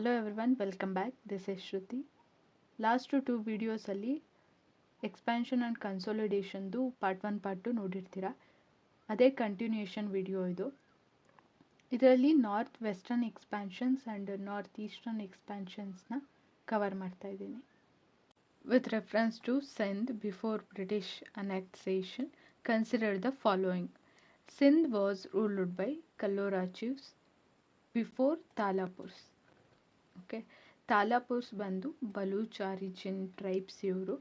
Hello everyone, welcome back. This is Shruti. Last two videos ಅಲ್ಲಿ expansion and ಕನ್ಸಾಲಿಡೇಷನ್ದು part 1 part 2 ನೋಡಿರ್ತೀರ. ಅದೇ continuation video ಇದು. ಇದರಲ್ಲಿ north western expansions and north eastern ಎಕ್ಸ್ಪ್ಯಾನ್ಷನ್ಸ್ನ cover ಮಾಡ್ತಾ ಇದ್ದೀನಿ. With reference to Sindh before British annexation, consider the following. Sindh was ruled by Kallora chiefs before Talapurs. Okay, Talapurs ಬಂದು Baloch origin tribes. ಇವರು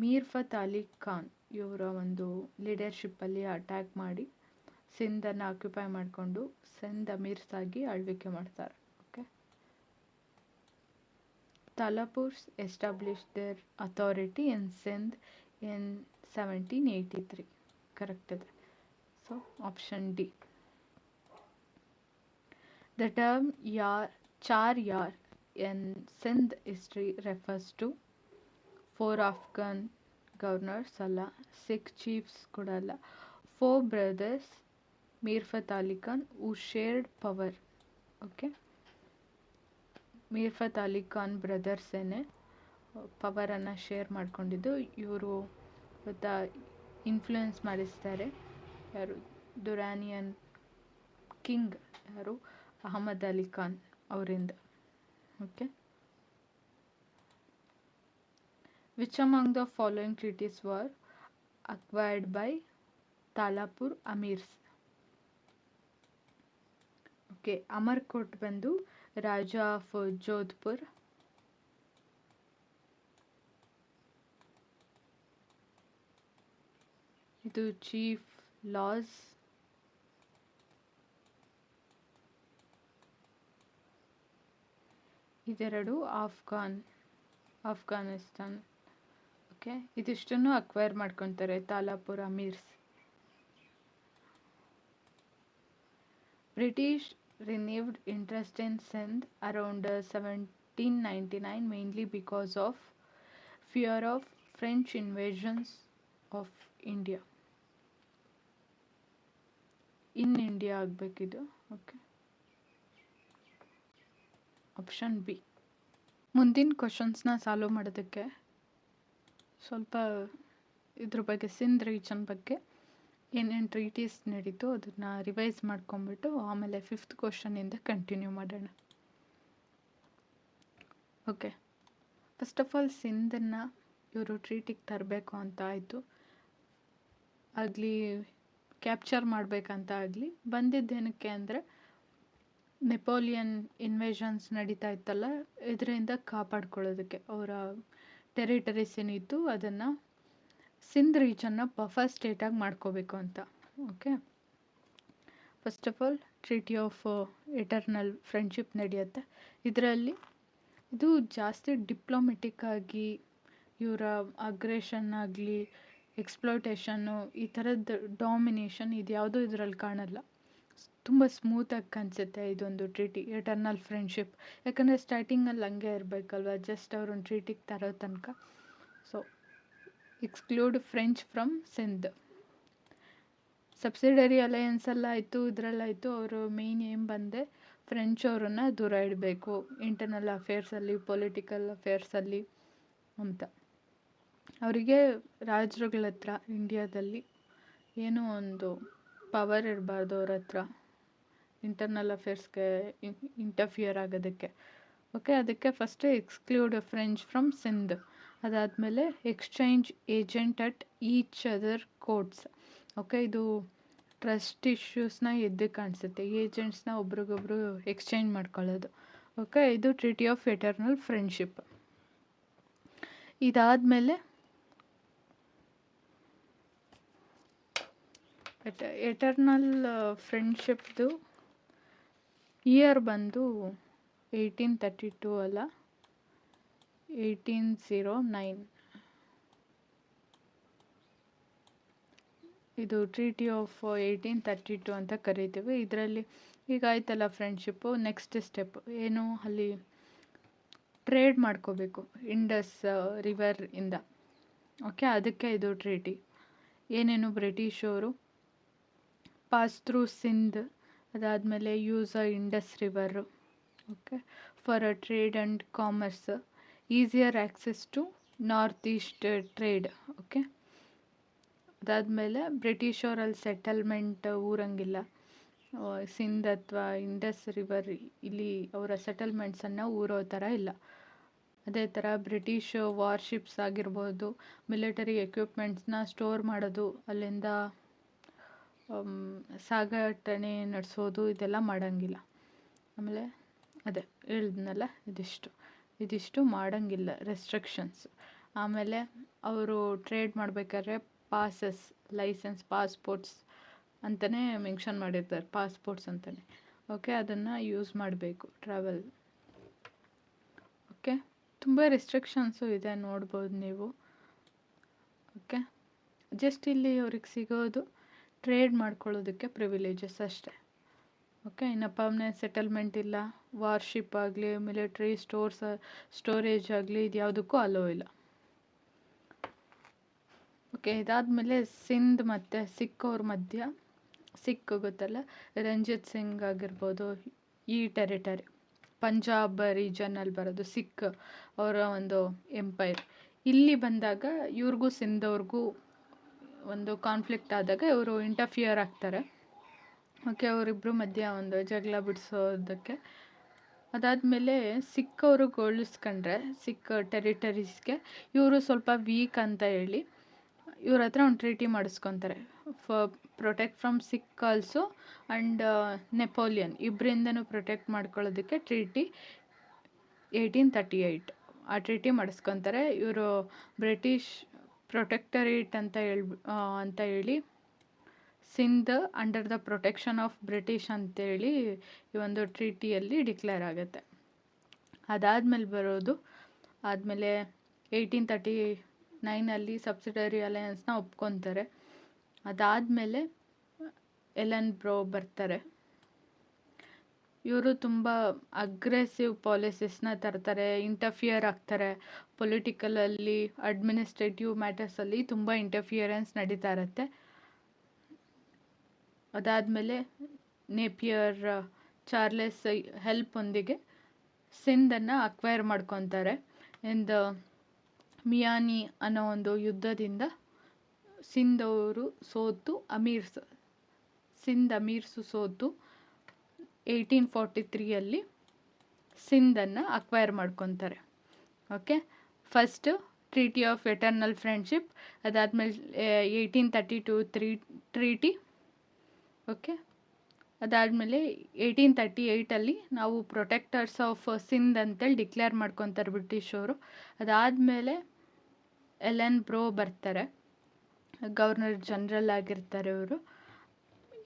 ಮೀರ್ ಫತ್ ಅಲಿ ಖಾನ್ ಇವರ ಒಂದು ಲೀಡರ್ಶಿಪ್ಪಲ್ಲಿ ಅಟ್ಯಾಕ್ ಮಾಡಿ ಸಿಂಧನ್ನು ಆಕ್ಯುಪೈ ಮಾಡಿಕೊಂಡು ಸಿಂಧ್ ಅಮೀರ್ಸ್ ಆಗಿ ಆಳ್ವಿಕೆ ಮಾಡ್ತಾರೆ. Okay, Talapurs establish their authority in Sindh in 1783. Correct ಇದೆ. So option D. The term Char Yar in Sindh history refers to 4 Afghan governors ಅಲ್ಲ, 6 chiefs ಕೂಡ ಅಲ್ಲ, 4 brothers Mir Fat Ali Khan who shared power. Okay, Mir Fath Ali Khan ಬ್ರದರ್ಸೇನೆ ಪವರನ್ನು share ಮಾಡ್ಕೊಂಡಿದ್ದು. ಇವರು ಗೊತ್ತಾ influence ಮಾಡಿಸ್ತಾರೆ ಯಾರು, ದುರಾನಿಯನ್ ಕಿಂಗ್ ಯಾರು, ಅಹಮದ್ ಅಲಿ ಖಾನ್ ಅವರಿಂದ. Okay, which among the following treaties were acquired by Talapur Amirs? Okay, Amarkot ಬಂದು ರಾಜ ಆಫ್ ಜೋಧ್ಪುರ್, ಇದು ಚೀಫ್ ಲಾಸ್, ಇದೆರಡು ಆಫ್ಘಾನಿಸ್ತಾನ್. ಓಕೆ, ಇದಿಷ್ಟನ್ನು ಅಕ್ವೈರ್ ಮಾಡ್ಕೊತಾರೆ Talapur Amirs. British renewed interest in Sindh around 1799 mainly because of fear of French invasions of India. In India ಆಗಬೇಕಿದು. Okay, option B. ಮುಂದಿನ ಕ್ವಶನ್ಸ್ನ solve ಮಾಡೋದಕ್ಕೆ ಸ್ವಲ್ಪ ಇದ್ರ ಬಗ್ಗೆ, ಸಿಂಧ್ ರೀಜನ್ ಬಗ್ಗೆ ಏನೇನು ಟ್ರೀಟೀಸ್ ನಡೀತು ಅದನ್ನು ರಿವೈಸ್ ಮಾಡ್ಕೊಂಬಿಟ್ಟು ಆಮೇಲೆ 5th ಕ್ವಶನಿಂದ ಕಂಟಿನ್ಯೂ ಮಾಡೋಣ. ಓಕೆ, ಫಸ್ಟ್ ಆಫ್ ಆಲ್ ಸಿಂಧನ್ನು ಇವರು ಟ್ರೀಟಿಗೆ ತರಬೇಕು ಅಂತ ಆಯಿತು ಆಗಲಿ, ಕ್ಯಾಪ್ಚರ್ ಮಾಡಬೇಕಂತ ಆಗಲಿ ಬಂದಿದ್ದೇನಕ್ಕೆ ಅಂದರೆ ನೆಪೋಲಿಯನ್ ಇನ್ವೇಷನ್ಸ್ ನಡೀತಾ ಇತ್ತಲ್ಲ, ಇದರಿಂದ ಕಾಪಾಡ್ಕೊಳ್ಳೋದಕ್ಕೆ ಅವರ ಟೆರಿಟರೀಸ್ ಏನಿತ್ತು ಅದನ್ನು ಸಿಂಧ್ ರೀಜನ್ನ ಬಫರ್ ಸ್ಟೇಟಾಗಿ ಮಾಡ್ಕೋಬೇಕು ಅಂತ. Okay, first of all treaty of eternal friendship ನಡೆಯುತ್ತೆ. ಇದರಲ್ಲಿ ಇದು ಜಾಸ್ತಿ ಡಿಪ್ಲೊಮೆಟಿಕ್ ಆಗಿ ಇವರ ಅಗ್ರೆಷನ್ ಆಗಲಿ, ಎಕ್ಸ್ಪ್ಲೋಟೇಷನ್ನು, ಈ ಥರದ್ದು ಡಾಮಿನೇಷನ್ ಇದ್ಯಾವುದೂ ಇದರಲ್ಲಿ ಕಾಣಲ್ಲ. ತುಂಬ ಸ್ಮೂತಾಗಿ ಕಾಣಿಸುತ್ತೆ ಇದೊಂದು ಟ್ರೀಟಿ, ಎಟರ್ನಲ್ ಫ್ರೆಂಡ್ಶಿಪ್. ಯಾಕಂದರೆ ಸ್ಟಾರ್ಟಿಂಗಲ್ಲಿ ಹಂಗೆ ಇರಬೇಕಲ್ವ, ಜಸ್ಟ್ ಅವ್ರೊಂದು ಟ್ರೀಟಿಗೆ ತರೋ ತನಕ. ಸೊ exclude French from Sindh. Subsidiary ಅಲಯನ್ಸಲ್ಲಾಯಿತು, ಇದರಲ್ಲಾಯಿತು. ಅವರು ಮೇಯ್ನ್ ಏಮ್ ಬಂದೆ ಫ್ರೆಂಚ್ ಅವರನ್ನು ದೂರ ಇಡಬೇಕು ಇಂಟರ್ನಲ್ ಅಫೇರ್ಸಲ್ಲಿ, ಪೊಲಿಟಿಕಲ್ ಅಫೇರ್ಸಲ್ಲಿ ಅಂತ. ಅವರಿಗೆ ರಾಜರುಗಳ ಹತ್ರ ಇಂಡಿಯಾದಲ್ಲಿ ಏನೋ ಒಂದು ಪವರ್ ಇರಬಾರ್ದು ಅವ್ರ ಹತ್ರ ಇಂಟರ್ನಲ್ ಅಫೇರ್ಸ್ಗೆ ಇಂಟರ್ಫಿಯರ್ ಆಗೋದಕ್ಕೆ. ಓಕೆ, ಅದಕ್ಕೆ first exclude French from Sindh. ಅದಾದಮೇಲೆ exchange agent at each other courts. Okay, ಇದು ಟ್ರಸ್ಟ್ ಇಶ್ಯೂಸ್ನ ಎದ್ದು ಕಾಣಿಸುತ್ತೆ, ಏಜೆಂಟ್ಸ್ನ ಒಬ್ರಿಗೊಬ್ರು ಎಕ್ಸ್ಚೇಂಜ್ ಮಾಡ್ಕೊಳ್ಳೋದು. ಓಕೆ, ಇದು ಟ್ರೀಟಿ ಆಫ್ ಎಟರ್ನಲ್ ಫ್ರೆಂಡ್ಶಿಪ್. ಇದಾದಮೇಲೆ ಎಟರ್ನಲ್ ಫ್ರೆಂಡ್ಶಿಪ್ದು ಇಯರ್ ಬಂದು 1832 ಅಲ್ಲ, 1809. ಇದು ಟ್ರೀಟಿ ಆಫ್ 1832 ಅಂತ ಕರಿತೀವಿ. ಇದರಲ್ಲಿ ಈಗ ಆಯ್ತಲ್ಲ ಫ್ರೆಂಡ್ಶಿಪ್ಪು, ನೆಕ್ಸ್ಟ್ ಸ್ಟೆಪ್ ಏನು, ಅಲ್ಲಿ ಟ್ರೇಡ್ ಮಾಡ್ಕೋಬೇಕು ಇಂಡಸ್ ರಿವರ್ ಇಂದ. ಓಕೆ, ಅದಕ್ಕೆ ಇದು ಟ್ರೀಟಿ. ಏನೇನು ಬ್ರಿಟಿಷವರು ಪಾಸ್ ಥ್ರೂ ಸಿಂಧ್, ಅದಾದಮೇಲೆ use Indus river, okay, for a trade and commerce, easier access to north east trade. Okay, ಅದಾದಮೇಲೆ ಬ್ರಿಟಿಷ್ ಅವರಲ್ಲಿ ಸೆಟಲ್ಮೆಂಟ್ ಊರಂಗಿಲ್ಲ. ಸಿಂಧ್ ಅಥವಾ ಇಂಡಸ್ ರಿವರ್ ಇಲ್ಲಿ ಅವರ ಸೆಟಲ್ಮೆಂಟ್ಸನ್ನು ಊರೋ ಥರ ಇಲ್ಲ. ಅದೇ ಥರ ಬ್ರಿಟಿಷ್ ವಾರ್ಶಿಪ್ಸ್ ಆಗಿರ್ಬೋದು, ಮಿಲಿಟರಿ ಎಕ್ವಿಪ್ಮೆಂಟ್ಸ್ನ ಸ್ಟೋರ್ ಮಾಡೋದು, ಅಲ್ಲಿಂದ ಸಾಗಾಟನೆ ನಡೆಸೋದು ಇದೆಲ್ಲ ಮಾಡೋಂಗಿಲ್ಲ. ಆಮೇಲೆ ಅದೇ ಹೇಳಿದ್ನಲ್ಲ, ಇದಿಷ್ಟು ಮಾಡೋಂಗಿಲ್ಲ, ರೆಸ್ಟ್ರಿಕ್ಷನ್ಸ್. ಆಮೇಲೆ ಅವರು ಟ್ರೇಡ್ ಮಾಡಬೇಕಾದ್ರೆ ಪಾಸಸ್, ಲೈಸೆನ್ಸ್, ಪಾಸ್ಪೋರ್ಟ್ಸ್ ಅಂತಲೇ ಮೆನ್ಷನ್ ಮಾಡಿರ್ತಾರೆ, ಪಾಸ್ಪೋರ್ಟ್ಸ್ ಅಂತಲೇ. ಓಕೆ, ಅದನ್ನು ಯೂಸ್ ಮಾಡಬೇಕು ಟ್ರಾವೆಲ್. ಓಕೆ, ತುಂಬ ರೆಸ್ಟ್ರಿಕ್ಷನ್ಸು ಇದೆ, ನೋಡ್ಬೋದು ನೀವು. ಓಕೆ, ಜಸ್ಟ್ ಇಲ್ಲಿ ಅವ್ರಿಗೆ ಸಿಗೋದು ಟ್ರೇಡ್ ಮಾಡ್ಕೊಳ್ಳೋದಕ್ಕೆ ಪ್ರಿವಿಲೇಜಸ್ ಅಷ್ಟೇ. ಓಕೆ, ಇನ್ನು ಪರ್ಮನೆಂಟ್ ಸೆಟಲ್ಮೆಂಟ್ ಇಲ್ಲ, ವಾರ್ಶಿಪ್ ಆಗಲಿ, ಮಿಲಿಟ್ರಿ ಸ್ಟೋರೇಜ್ ಆಗಲಿ, ಇದು ಯಾವುದಕ್ಕೂ ಅಲೋ ಇಲ್ಲ. ಓಕೆ, ಇದಾದಮೇಲೆ ಸಿಂಧ್ ಮತ್ತು ಸಿಖ್ ಅವ್ರ ಮಧ್ಯ, ಸಿಖ್ ಗೊತ್ತಲ್ಲ, ರಂಜಿತ್ ಸಿಂಗ್ ಆಗಿರ್ಬೋದು, ಈ ಟೆರಿಟರಿ ಪಂಜಾಬ್ ರೀಜನಲ್ಲಿ ಬರೋದು ಸಿಖ್ ಅವರ ಒಂದು ಎಂಪೈರ್. ಇಲ್ಲಿ ಬಂದಾಗ ಇವ್ರಿಗೂ ಸಿಂಧ್ ಅವ್ರಿಗೂ ಒಂದು ಕಾನ್ಫ್ಲಿಕ್ಟ್ ಆದಾಗ ಇವರು ಇಂಟರ್ಫಿಯರ್ ಆಗ್ತಾರೆ. ಓಕೆ, ಅವರಿಬ್ಬರು ಮಧ್ಯ ಒಂದು ಜಗಳ ಬಿಡಿಸೋದಕ್ಕೆ. ಅದಾದಮೇಲೆ ಸಿಖ್ ಅವರು ಹೋಲಿಸ್ಕೊಂಡ್ರೆ ಸಿಖ್ ಟೆರಿಟರೀಸ್ಗೆ ಇವರು ಸ್ವಲ್ಪ ವೀಕ್ ಅಂತ ಹೇಳಿ ಇವ್ರ ಹತ್ರ ಒಂದು ಟ್ರೀಟಿ ಮಾಡಿಸ್ಕೊತಾರೆ, protect from Sikh also and Napoleon ಇಬ್ಬರಿಂದನೂ ಪ್ರೊಟೆಕ್ಟ್ ಮಾಡ್ಕೊಳ್ಳೋದಕ್ಕೆ ಟ್ರೀಟಿ 1838 ಆ ಟ್ರೀಟಿ ಮಾಡಿಸ್ಕೊತಾರೆ. ಇವರು ಬ್ರಿಟಿಷ್ ಪ್ರೊಟೆಕ್ಟರೇಟ್ ಅಂತ ಹೇಳಿ Sindh under the protection of British ಅಂತೇಳಿ ಈ ಒಂದು ಟ್ರೀಟಿಯಲ್ಲಿ ಡಿಕ್ಲೇರ್ ಆಗುತ್ತೆ. ಆದಮೇಲೆ 1839 ಸಬ್ಸಿಡರಿ ಅಲಯನ್ಸ್ನ ಒಪ್ಕೊತಾರೆ. ಅದಾದಮೇಲೆ ಎಲೆನ್ ಬ್ರೋ ಬರ್ತಾರೆ. ಇವರು ತುಂಬ ಅಗ್ರೆಸಿವ್ ಪಾಲಿಸಿಸ್ನ ತರ್ತಾರೆ, ಇಂಟರ್ಫಿಯರ್ ಆಗ್ತಾರೆ. ಪೊಲಿಟಿಕಲಲ್ಲಿ, ಅಡ್ಮಿನಿಸ್ಟ್ರೇಟಿವ್ ಮ್ಯಾಟರ್ಸಲ್ಲಿ ತುಂಬ ಇಂಟರ್ಫಿಯರೆನ್ಸ್ ನಡೀತಾ ಇರುತ್ತೆ. ಅದಾದಮೇಲೆ ನೇಪಿಯರ್ ಚಾರ್ಲೆಸ್ ಹೆಲ್ಪೊಂದಿಗೆ ಸಿಂಧನ್ನು ಅಕ್ವೈರ್ ಮಾಡ್ಕೊತಾರೆ. ಮಿಯಾನಿ ಅನ್ನೋ ಒಂದು ಯುದ್ಧದಿಂದ ಸಿಂಧ್ ಸೋತು 1843 ಸಿಂಧನ್ನು ಅಕ್ವೈರ್ ಮಾಡ್ಕೊತಾರೆ. Okay, first treaty of eternal friendship, ಅದಾದಮೇಲೆ 1832 ಟ್ರೀಟಿ. ಓಕೆ, ಅದಾದಮೇಲೆ 1838 ನಾವು ಪ್ರೊಟೆಕ್ಟರ್ಸ್ ಆಫ್ ಸಿಂಧ್ ಅಂತೇಳಿ ಡಿಕ್ಲೇರ್ ಮಾಡ್ಕೊತಾರೆ ಬ್ರಿಟಿಷವರು. ಅದಾದಮೇಲೆ ಎಲೆನ್ ಬ್ರೋ ಬರ್ತಾರೆ, ಗವರ್ನರ್ ಜನರಲ್ ಆಗಿರ್ತಾರೆ ಇವರು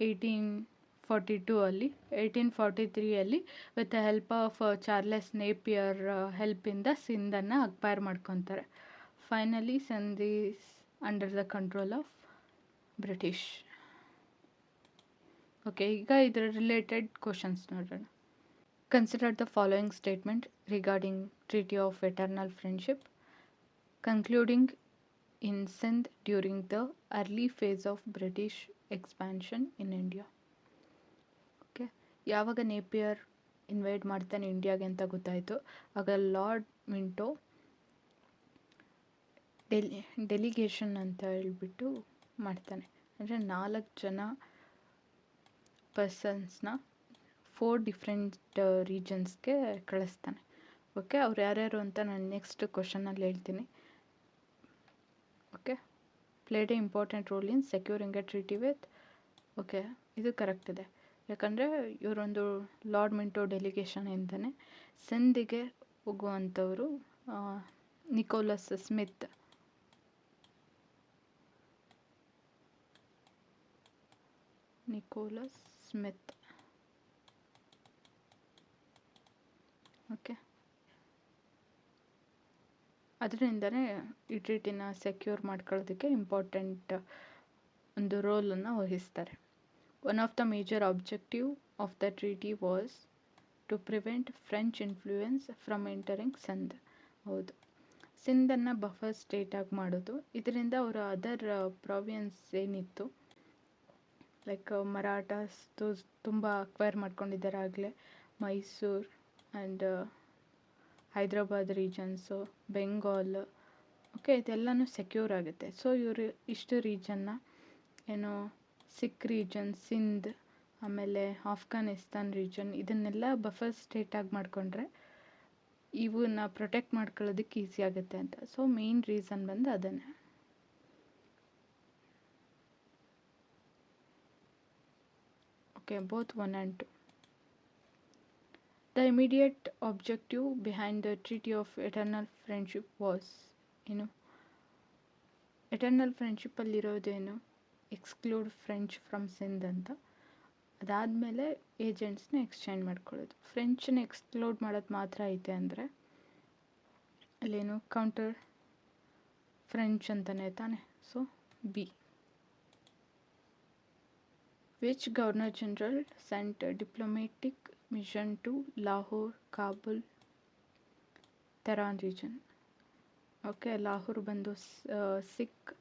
1842. 1843 with the help of Charles Napier ಹೆಲ್ಪಿಂದ ಸಿಂಧನ್ನು ಅಕ್ವೈರ್ ಮಾಡ್ಕೊತಾರೆ. Finally Sindh is under the control of British. Okay, ಈಗ ಇದರ ರಿಲೇಟೆಡ್ ಕ್ವಶನ್ಸ್ ನೋಡೋಣ. Consider the following statement regarding treaty of eternal friendship concluding in Sindh during the early phase of British expansion in India. Okay, ಯಾವಾಗ Napier invite ಮಾಡ್ತಾನೆ ಇಂಡಿಯಾಗೆ ಅಂತ ಗೊತ್ತಾಯಿತು, ಆಗ lord Minto delegation ಅಂತ ಹೇಳ್ಬಿಟ್ಟು ಮಾಡ್ತಾನೆ. ಅಂದರೆ 4 ಜನ ಪರ್ಸನ್ಸ್ನ 4 ಡಿಫ್ರೆಂಟ್ ರೀಜನ್ಸ್ಗೆ ಕಳಿಸ್ತಾನೆ. ಓಕೆ, ಅವ್ರು ಯಾರ್ಯಾರು ಅಂತ ನಾನು ನೆಕ್ಸ್ಟ್ ಕ್ವಶನಲ್ಲಿ ಹೇಳ್ತೀನಿ. Okay, played a important role in securing a treaty with. Okay, ಇದು ಕರೆಕ್ಟ್ ಇದೆ, ಯಾಕಂದರೆ ಇವರೊಂದು ಲಾರ್ಡ್ ಮಿಂಟೋ ಡೆಲಿಗೇಷನ್ ಇಂದನೇ ಸಿಂಧಿಗೆ ಹೋಗುವಂಥವರು ನಿಕೋಲಸ್ ಸ್ಮಿತ್. ಓಕೆ, ಅದರಿಂದನೇ ಈ ಟ್ರೀಟಿನ ಸೆಕ್ಯೂರ್ ಮಾಡ್ಕೊಳ್ಳೋದಕ್ಕೆ ಇಂಪಾರ್ಟೆಂಟ್ ಒಂದು ರೋಲನ್ನು ವಹಿಸ್ತಾರೆ. One of the major objective of the treaty was to prevent French influence from entering Sindh. ಹೌದು, ಸಿಂಧನ್ನು ಬಫರ್ ಸ್ಟೇಟಾಗಿ ಮಾಡೋದು. ಇದರಿಂದ ಅವರ ಅದರ್ ಪ್ರಾವಿನ್ಸ್ ಏನಿತ್ತು, ಲೈಕ್ ಮರಾಠಾಸ್ ತುಂಬ ಅಕ್ವೈರ್ ಮಾಡ್ಕೊಂಡಿದ್ದಾರೆ ಆಗಲೇ, Mysuru, and Hyderabad regions, Bengal, okay, ಇದೆಲ್ಲನೂ ಸೆಕ್ಯೂರ್ ಆಗುತ್ತೆ. ಸೊ ಇವರು ಇಷ್ಟು ರೀಜನ್ನ ಏನೋ ಸಿಖ್ ರೀಜನ್, ಸಿಂಧ್, ಆಮೇಲೆ ಆಫ್ಘಾನಿಸ್ತಾನ್ ರೀಜನ್, ಇದನ್ನೆಲ್ಲ ಬಫರ್ ಸ್ಟೇಟಾಗಿ ಮಾಡಿಕೊಂಡ್ರೆ ಇವನ್ನ ಪ್ರೊಟೆಕ್ಟ್ ಮಾಡ್ಕೊಳ್ಳೋದಕ್ಕೆ ಈಸಿ ಆಗುತ್ತೆ ಅಂತ. ಸೊ ಮೇನ್ ರೀಸನ್ ಬಂದು ಅದನ್ನೇ. Okay, both 1 and 2. The immediate objective behind the Treaty of Eternal Friendship was, ಏನು, ಎಟರ್ನಲ್ ಫ್ರೆಂಡ್ಶಿಪ್ಪಲ್ಲಿರೋದೇನು, ಎಕ್ಸ್ಕ್ಲೂಡ್ ಫ್ರೆಂಚ್ ಫ್ರಮ್ ಸಿಂಧ್ ಅಂತ. ಅದಾದಮೇಲೆ ಏಜೆಂಟ್ಸ್ನ ಎಕ್ಸ್ಚೇಂಜ್ ಮಾಡ್ಕೊಳ್ಳೋದು. ಫ್ರೆಂಚನ್ನ ಎಕ್ಸ್ಕ್ಲೂಡ್ ಮಾಡೋದು ಮಾತ್ರ ಐತೆ ಅಂದರೆ ಅಲ್ಲೇನು ಕೌಂಟರ್ ಫ್ರೆಂಚ್ ಅಂತಲೇ ತಾನೆ. So B. Which governor general sent diplomatic mission to Lahore, Kabul, Tehran region. Okay, Lahore ಬಂದು ಸಿಖ್,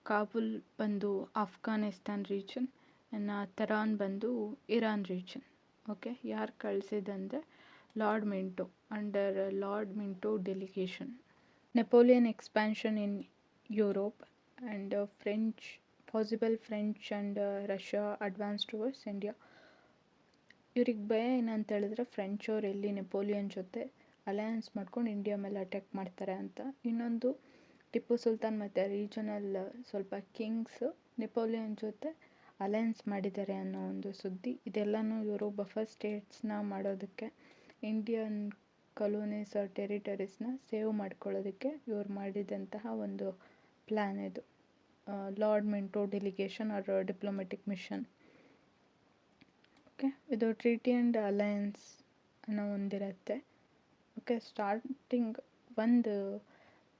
ಕಾಬುಲ್ ಬಂದು ಆಫ್ಘಾನಿಸ್ತಾನ್ ರೀಜನ್, ಇನ್ನು ತೆಹರಾನ್ ಬಂದು ಇರಾನ್ ರೀಜನ್. ಓಕೆ, ಯಾರು ಕಳಿಸಿದಂದರೆ Lord Minto, under Lord Minto delegation. Napoleon expansion in Europe and French possible French and Russia advance towards India. ಇವ್ರಿಗೆ ಭಯ ಏನಂತ ಹೇಳಿದ್ರೆ ಫ್ರೆಂಚ್ ಅವ್ರು ಎಲ್ಲಿ ನೆಪೋಲಿಯನ್ ಜೊತೆ ಅಲಯನ್ಸ್ ಮಾಡ್ಕೊಂಡು ಇಂಡಿಯಾ ಮೇಲೆ ಅಟ್ಯಾಕ್ ಮಾಡ್ತಾರೆ ಅಂತ. ಇನ್ನೊಂದು ಟಿಪ್ಪು ಸುಲ್ತಾನ್ ಮತ್ತು ರೀಜನಲ್ ಸ್ವಲ್ಪ ಕಿಂಗ್ಸ್ ನೆಪೋಲಿಯನ್ ಜೊತೆ ಅಲಯನ್ಸ್ ಮಾಡಿದ್ದಾರೆ ಅನ್ನೋ ಒಂದು ಸುದ್ದಿ. ಇದೆಲ್ಲನೂ ಇವರು ಬಫರ್ ಸ್ಟೇಟ್ಸ್ನ ಮಾಡೋದಕ್ಕೆ, ಇಂಡಿಯನ್ ಕಲೋನೀಸ್ ಟೆರಿಟರೀಸ್ನ ಸೇವ್ ಮಾಡ್ಕೊಳ್ಳೋದಕ್ಕೆ ಇವ್ರು ಮಾಡಿದಂತಹ ಒಂದು ಪ್ಲ್ಯಾನ್ ಇದು. Lord Minto delegation or diplomatic mission. Okay, ಇದು ಟ್ರೀಟಿ ಆ್ಯಂಡ್ ಅಲಯನ್ಸ್ ಅನ್ನೋ ಒಂದಿರುತ್ತೆ. ಓಕೆ, ಸ್ಟಾರ್ಟಿಂಗ್ ಒಂದು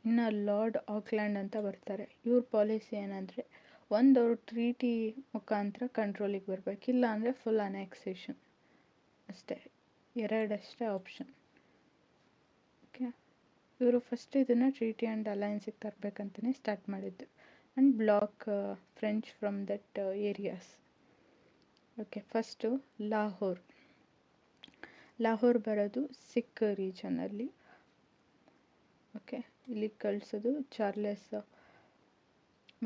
ಇನ್ನು ಲಾರ್ಡ್ ಆಕ್ಲ್ಯಾಂಡ್ ಅಂತ ಬರ್ತಾರೆ. ಇವ್ರ ಪಾಲಿಸಿ ಏನಂದರೆ ಅವ್ರು ಟ್ರೀಟಿ ಮುಖಾಂತರ ಕಂಟ್ರೋಲಿಗೆ ಬರಬೇಕು, ಇಲ್ಲ ಅಂದರೆ ಫುಲ್ ಅನೆಕ್ಸೇಷನ್ ಅಷ್ಟೇ, ಎರಡಷ್ಟೇ ಆಪ್ಷನ್. ಓಕೆ, ಇವರು ಫಸ್ಟ್ ಇದನ್ನು ಟ್ರೀಟಿ ಆ್ಯಂಡ್ ಅಲಯನ್ಸಿಗೆ ತರಬೇಕಂತಲೇ ಸ್ಟಾರ್ಟ್ ಮಾಡಿದ್ದು and block French from that areas. Okay, first Lahore ಬರೋದು ಸಿಖ್ ರೀಜನಲ್ಲಿ. ಓಕೆ, ಇಲ್ಲಿಗೆ ಕಳಿಸೋದು ಚಾರ್ಲೆಸ್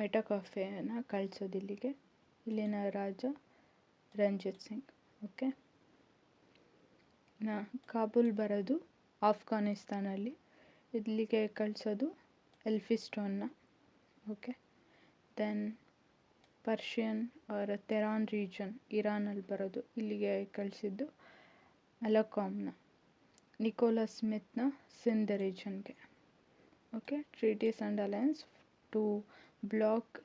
ಮೆಟಕಾಫೆಯನ್ನು ಕಳಿಸೋದು ಇಲ್ಲಿಗೆ. ಇಲ್ಲಿನ ರಾಜ ರಂಜಿತ್ ಸಿಂಗ್. ಓಕೆ, ಕಾಬೂಲ್ ಬರೋದು ಆಫ್ಘಾನಿಸ್ತಾನಲ್ಲಿ, ಇಲ್ಲಿಗೆ ಕಳಿಸೋದು ಎಲ್ಫಿಸ್ಟೋನ್ನ. Okay, then Persian or Tehran region ಇರಾನಲ್ಲಿ ಬರೋದು, ಇಲ್ಲಿಗೆ ಕಳಿಸಿದ್ದು ಅಲಕಾಮ್ನ. ನಿಕೋಲಸ್ ಸ್ಮಿತ್ನ ಸಿಂಧ್ ರೀಜನ್ಗೆ. Okay, treaties and alliance to block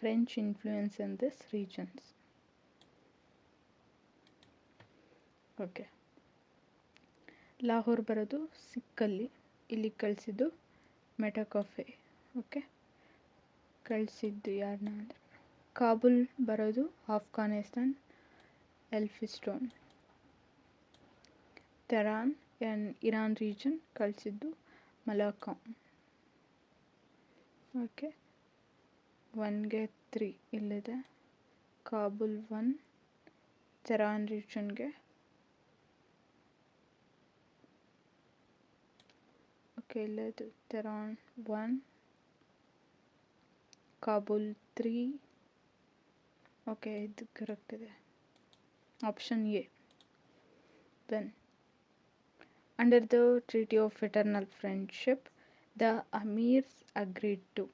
French influence in this regions. Okay, Lahore ಬರೋದು ಸಿಕ್ಕಲ್ಲಿ, ಇಲ್ಲಿಗೆ ಕಳಿಸಿದ್ದು ಮೆಟಕಾಫೆ. ಓಕೆ, ಕಳಿಸಿದ್ದು ಯಾರನ್ನ ಅಂದರೆ ಕಾಬೂಲ್ ಬರೋದು Afghanistan, Elphinstone. Tehran Iran region ಕಳಿಸಿದ್ದು ಮಲಕಾಮ್. ಓಕೆ, 1ಗೆ 3 ಇಲ್ಲಿದೆ. ಕಾಬೂಲ್ 1, ತೆಹರಾನ್ ರೀಜನ್ಗೆ. ಓಕೆ, ಇಲ್ಲದು ತೆಹರಾನ್ 1, ಕಾಬೂಲ್ 3. ಓಕೆ, ಇದು ಕರೆಕ್ಟ್ ಇದೆ, option A. Then under the Treaty of Eternal Friendship, the Amirs agreed to,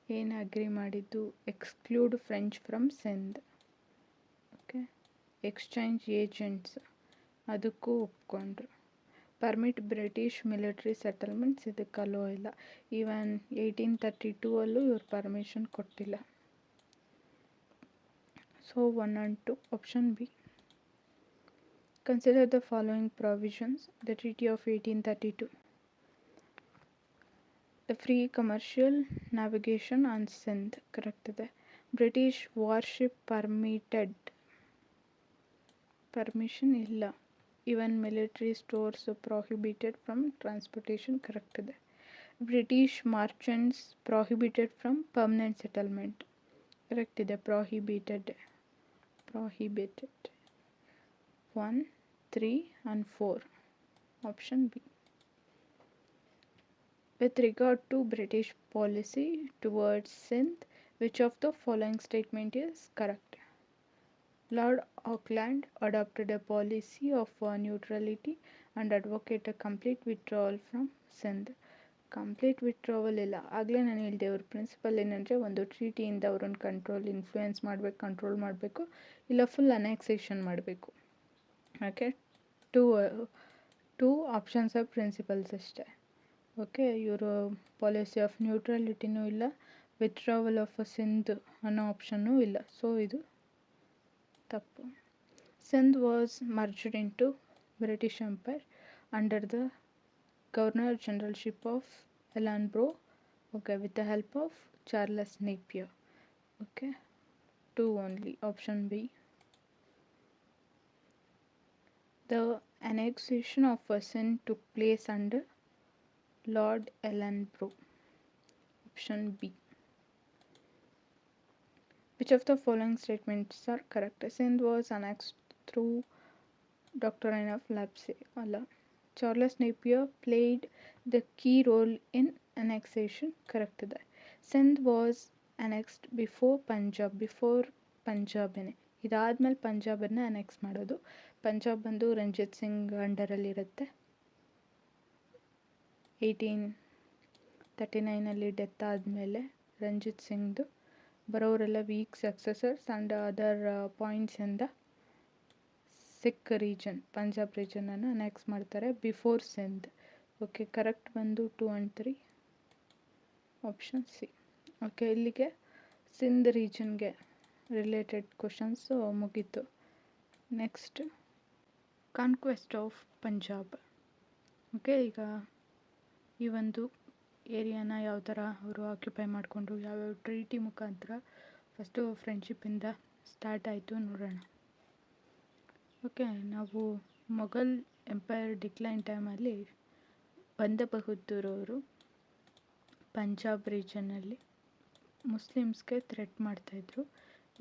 ಏನು ಅಗ್ರಿ ಮಾಡಿದ್ದು, exclude French from Sindh. Okay, exchange agents ಅದಕ್ಕೂ ಒಪ್ಕೊಂಡ್ರು. ಪರ್ಮಿಟ್ ಬ್ರಿಟಿಷ್ ಮಿಲಿಟ್ರಿ ಸೆಟಲ್ಮೆಂಟ್ಸ್, ಇದಕ್ಕೆ ಅಲೋ ಇಲ್ಲ. ಈವನ್ 1832 ಇವ್ರು ಪರ್ಮಿಷನ್ ಕೊಟ್ಟಿಲ್ಲ. So 1 and 2, option B. Consider the following provisions. The Treaty of 1832. The free commercial navigation on Sindh, correct ಇದೆ. British warship permitted, permission ಇಲ್ಲ. Even military stores prohibited from transportation, correct ಇದೆ. British merchants prohibited from permanent settlement, correct ಇದೆ. Prohibited 1. 3 and 4. Option B. With regard to British policy towards Sindh, which of the following statement is correct? Lord Auckland adopted a policy of neutrality and advocated a complete withdrawal from Sindh. Complete withdrawal ಇಲ್ಲ. ಆಗಲೇ ನಾನು ಹೇಳಿದೆ ಅವ್ರ principal ಏನಂದರೆ ಒಂದು ಟ್ರೀಟಿಯಿಂದ ಅವ್ರನ್ನ influence ಮಾಡಬೇಕು, control ಮಾಡಬೇಕು, ಇಲ್ಲ ಫುಲ್ ಅನೆಕ್ಸೇಷನ್ ಮಾಡಬೇಕು. Okay, two options of principles ಅಷ್ಟೇ. ಓಕೆ, ಇವರು ಪಾಲಿಸಿ ಆಫ್ ನ್ಯೂಟ್ರಲಿಟಿನೂ ಇಲ್ಲ, ವಿತ್ಡ್ರಾವಲ್ ಆಫ್ ಸಿಂಧ್ ಅನ್ನೋ ಆಪ್ಷನ್ನೂ ಇಲ್ಲ. ಸೊ ಇದು ತಪ್ಪು. Sindh was merged into British Empire under the Governor Generalship of Ellenborough, okay, with the help of Charles Napier. Okay, 2 only. Option B. The annexation of Sindh took place under Lord Ellenborough. Option B. Which of the following statements are correct? Sindh was annexed through Doctrine of Lapse. Allah. Charles Napier played the key role in annexation. Correct that. Sindh was annexed before Punjab ಇದಾದ್ಮೇಲೆ ಪಂಜಾಬನ್ನು annex ಮಾಡೋದು. ಪಂಜಾಬ್ ಬಂದು Ranjit Singh ಅಂಡರಲ್ಲಿರುತ್ತೆ. 1839 death ಆದಮೇಲೆ ರಂಜಿತ್ ಸಿಂಗ್ದು ಬರೋರೆಲ್ಲ weak successors and other ಪಾಯಿಂಟ್ಸಿಂದ Sikh region, Punjab ರೀಜನನ್ನು annex ಮಾಡ್ತಾರೆ before Sindh. Okay, correct ಬಂದು 2 and 3. Option C. ಓಕೆ, ಇಲ್ಲಿಗೆ ಸಿಂಧ್ ರೀಜನ್ಗೆ ರಿಲೇಟೆಡ್ ಕ್ವಶನ್ಸು ಮುಗೀತು. Next, conquest of Punjab. Okay, ಈಗ ಈ ಒಂದು ಏರಿಯಾನ ಯಾವ ಥರ ಅವರು ಆಕ್ಯುಪೈ ಮಾಡಿಕೊಂಡು ಯಾವ್ಯಾವ ಟ್ರೀಟಿ ಮುಖಾಂತರ ಫಸ್ಟು ಫ್ರೆಂಡ್ಶಿಪ್ಪಿಂದ ಸ್ಟಾರ್ಟ್ ಆಯಿತು ನೋಡೋಣ. ಓಕೆ, ನಾವು ಮೊಘಲ್ ಎಂಪೈರ್ ಡಿಕ್ಲೈನ್ ಟೈಮಲ್ಲಿ ಬಂದ ಬಹದ್ದೂರ್ ಅವರು ಪಂಜಾಬ್ ರೀಜನ್ನಲ್ಲಿ ಮುಸ್ಲಿಮ್ಸ್ಗೆ ಥ್ರೆಟ್ ಮಾಡ್ತಾಯಿದ್ರು.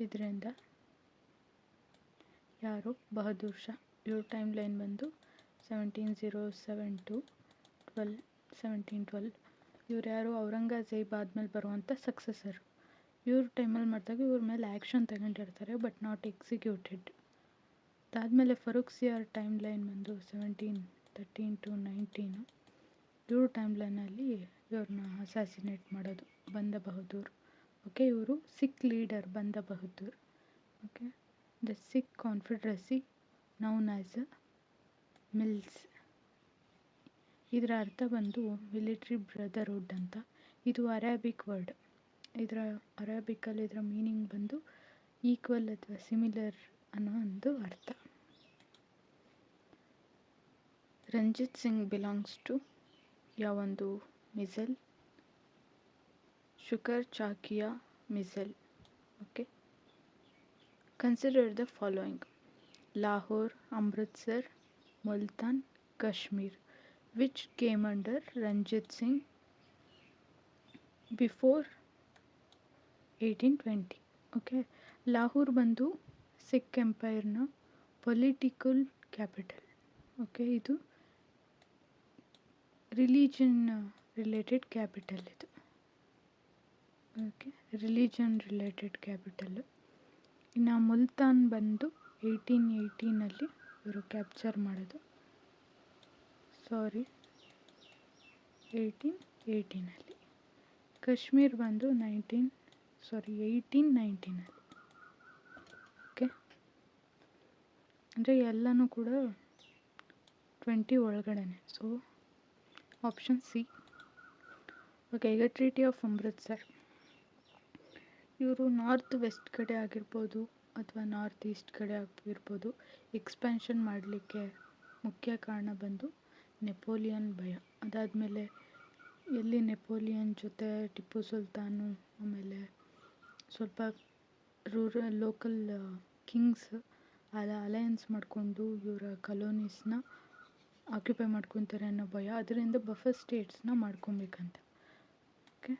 ಇದರಿಂದ ಯಾರು ಬಹದ್ದೂರ್ ಶಾ, ಇವ್ರ ಟೈಮ್ ಲೈನ್ ಬಂದು 1707 to 1712. ಇವ್ರು ಯಾರು ಔರಂಗಜೇಬ್ ಆದಮೇಲೆ ಬರುವಂಥ ಸಕ್ಸಸರು. ಇವ್ರ ಟೈಮಲ್ಲಿ ಮಾಡಿದಾಗ ಇವ್ರ ಮೇಲೆ ಆ್ಯಕ್ಷನ್ ತಗೊಂಡಿರ್ತಾರೆ, ಬಟ್ ನಾಟ್ ಎಕ್ಸಿಕ್ಯೂಟೆಡ್. ಅದಾದಮೇಲೆ ಫರೂಕ್ ಸಿಯಾರ್ ಟೈಮ್ ಲೈನ್ ಬಂದು 1713 to 19. ಇವ್ರ ಟೈಮ್ ಲೈನಲ್ಲಿ ಇವ್ರನ್ನ ಅಸಾಸಿನೇಟ್ ಮಾಡೋದು ಬಂದ ಬಹದ್ದೂರ್. ಓಕೆ, ಇವರು Sikh leader Banda Bahadur. Okay, the Sikh confederacy known as a misls. ಇದರ ಅರ್ಥ ಬಂದು ಮಿಲಿಟ್ರಿ ಬ್ರದರ್ಹುಡ್ ಅಂತ. ಇದು ಅರೇಬಿಕ್ ವರ್ಡ್. ಅರೇಬಿಕಲ್ಲಿ ಇದರ ಮೀನಿಂಗ್ ಬಂದು ಈಕ್ವಲ್ ಅಥವಾ ಸಿಮಿಲರ್ ಅನ್ನೋ ಒಂದು ಅರ್ಥ. ರಂಜಿತ್ ಸಿಂಗ್ ಬಿಲಾಂಗ್ಸ್ ಟು ಯಾವೊಂದು misl? Sukerchakia misl. Okay, consider the following: Lahore, Amritsar, Multan, Kashmir. Which came under Ranjit Singh before 1820? Okay, Lahore ಬಂದು ಸಿಖ್ ಎಂಪೈರ್ನ ಪೊಲಿಟಿಕಲ್ ಕ್ಯಾಪಿಟಲ್. ಓಕೆ, ಇದು ರಿಲಿಜನ್ ರಿಲೇಟೆಡ್ ಕ್ಯಾಪಿಟಲ್ ಇದು. Okay, religion related capital. ಇನ್ನು ಮುಲ್ತಾನ್ ಬಂದು 1818 ಇವರು ಕ್ಯಾಪ್ಚರ್ ಮಾಡೋದು. 1818. ಕಾಶ್ಮೀರ್ ಬಂದು 1819. ಓಕೆ, ಅಂದರೆ ಎಲ್ಲನೂ ಕೂಡ 20 ಒಳಗಡೆನೆ. So option C. ಓಕೆ, ಈಗ ಟ್ರೀಟಿ ಆಫ್ ಅಮೃತ್ಸರ್. ಇವರು ನಾರ್ತ್ ವೆಸ್ಟ್ ಕಡೆ ಆಗಿರ್ಬೋದು ಅಥವಾ ನಾರ್ತ್ ಈಸ್ಟ್ ಕಡೆ ಆಗಿರ್ಬೋದು ಎಕ್ಸ್ಪ್ಯಾನ್ಷನ್ ಮಾಡಲಿಕ್ಕೆ ಮುಖ್ಯ ಕಾರಣ ಬಂದು ನೆಪೋಲಿಯನ್ ಭಯ. ಅದಾದಮೇಲೆ ಎಲ್ಲಿ ನೆಪೋಲಿಯನ್ ಜೊತೆ ಟಿಪ್ಪು ಸುಲ್ತಾನು ಆಮೇಲೆ ಸ್ವಲ್ಪ ಲೋಕಲ್ ಕಿಂಗ್ಸ್ ಅಲಯನ್ಸ್ ಮಾಡಿಕೊಂಡು ಇವರ ಕಲೋನೀಸ್ನ ಆಕ್ಯುಪೈ ಮಾಡ್ಕೊತಾರೆ ಅನ್ನೋ ಭಯ. ಅದರಿಂದ ಬಫರ್ ಸ್ಟೇಟ್ಸ್ನ ಮಾಡ್ಕೊಬೇಕಂತ. ಓಕೆ,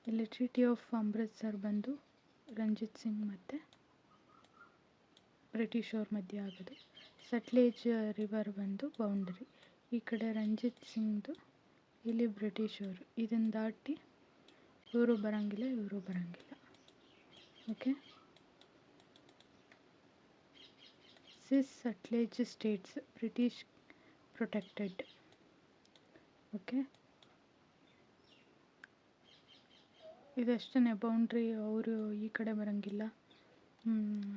ಇಲ್ಲಿ ಟ್ರೀಟಿ ಆಫ್ ಅಮೃತ್ಸರ್ ಬಂದು ರಂಜಿತ್ ಸಿಂಗ್ ಮತ್ತು ಬ್ರಿಟಿಷ್ ಅವ್ರ ಮಧ್ಯೆ ಆಗೋದು. ಸಟ್ಲೇಜ್ ರಿವರ್ ಬಂದು ಬೌಂಡ್ರಿ. ಈ ಕಡೆ ರಂಜಿತ್ ಸಿಂಗ್ದು, ಇಲ್ಲಿ ಬ್ರಿಟಿಷ್ ಅವರು. ಇದನ್ನು ದಾಟಿ ಇವರು ಬರೋಂಗಿಲ್ಲ, ಇವರು ಬರೋಂಗಿಲ್ಲ. Okay, cis Sutlej states British protected. Okay, ಇದಷ್ಟೇ ಬೌಂಡ್ರಿ. ಅವರು ಈ ಕಡೆ ಬರೋಂಗಿಲ್ಲ.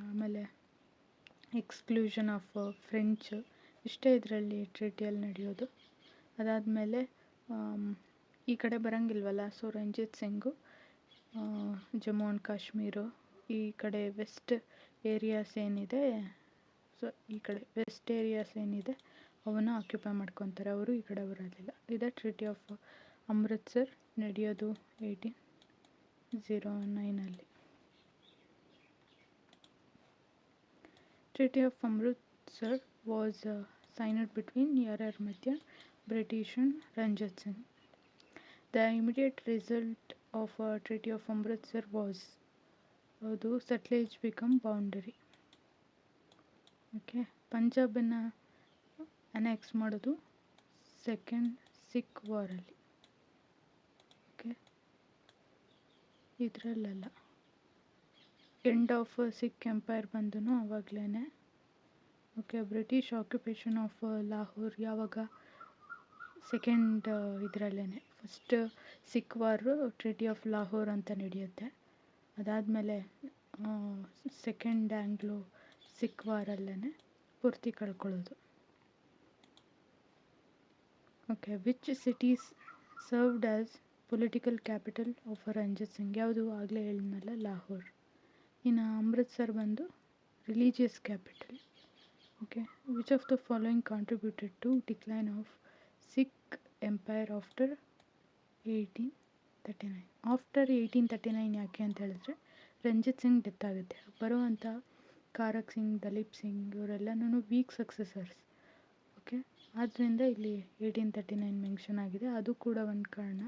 ಆಮೇಲೆ ಎಕ್ಸ್ಕ್ಲೂಷನ್ ಆಫ್ ಫ್ರೆಂಚ್, ಇಷ್ಟೇ ಇದರಲ್ಲಿ ಟ್ರೀಟಿಯಲ್ಲಿ ನಡೆಯೋದು. ಅದಾದಮೇಲೆ ಈ ಕಡೆ ಬರೋಂಗಿಲ್ವಲ್ಲ, ಸೊ ರಂಜಿತ್ ಸಿಂಗು ಜಮ್ಮು ಆ್ಯಂಡ್ ಕಾಶ್ಮೀರು, ಈ ಕಡೆ ವೆಸ್ಟ್ ಏರಿಯಾಸ್ ಏನಿದೆ, ಸೊ ಈ ಕಡೆ ವೆಸ್ಟ್ ಏರಿಯಾಸ್ ಏನಿದೆ ಅವನ್ನ ಆಕ್ಯುಪೈ ಮಾಡ್ಕೊತಾರೆ. ಅವರು ಈ ಕಡೆ ಬರೋದಿಲ್ಲ. ಇದೆ ಟ್ರೀಟಿ ಆಫ್ ಅಮೃತ್ಸರ್, ನಡೆಯೋದು 1809. Treaty of Amritsar was signed between E.R.R. Madhya, British and Ranjit Singh. The immediate result of Treaty of Amritsar was the Sutlej become boundary. Okay, ಪಂಜಾಬನ್ನು ಅನೆಕ್ಸ್ ಮಾಡೋದು ಸೆಕೆಂಡ್ ಸಿಖ್ ವಾರಲ್ಲಿ. ಓಕೆ, ಇದರಲ್ಲ ಎಂಡ್ ಆಫ್ ಸಿಖ್ ಎಂಪೈರ್ ಬಂದೂ ಆವಾಗಲೇ. Okay, British occupation of Lahore ಯಾವಾಗ, second ಇದರಲ್ಲೇ. First Sikh war treaty of Lahore ಅಂತ ನಡೆಯುತ್ತೆ. ಅದಾದಮೇಲೆ ಸೆಕೆಂಡ್ ಆಂಗ್ಲೋ ಸಿಖ್ ವಾರಲ್ಲೇ ಪೂರ್ತಿ ಕಳ್ಕೊಳ್ಳೋದು. Okay, which cities served as political capital of Ranjit Singh? ಯಾವುದು ಆಗಲೇ ಹೇಳಿದ್ನಲ್ಲ, ಲಾಹೋರ್. ಇನ್ನು ಅಮೃತ್ಸರ್ ಬಂದು religious capital. Okay, which of the following contributed to decline of Sikh empire after 1839? After 1839 ಯಾಕೆ ಅಂತ ಹೇಳಿದ್ರೆ ರಂಜಿತ್ ಸಿಂಗ್ ಡೆತ್ ಆಗುತ್ತೆ. ಬರುವಂಥ ಕಾರಕ್ ಸಿಂಗ್, ದಲೀಪ್ ಸಿಂಗ್ ಇವರೆಲ್ಲನೂ ವೀಕ್ ಸಕ್ಸೆಸರ್ಸ್. ಓಕೆ, ಆದ್ದರಿಂದ ಇಲ್ಲಿ 1839 ಮೆನ್ಷನ್ ಆಗಿದೆ. ಅದು ಕೂಡ ಒಂದು ಕಾರಣ,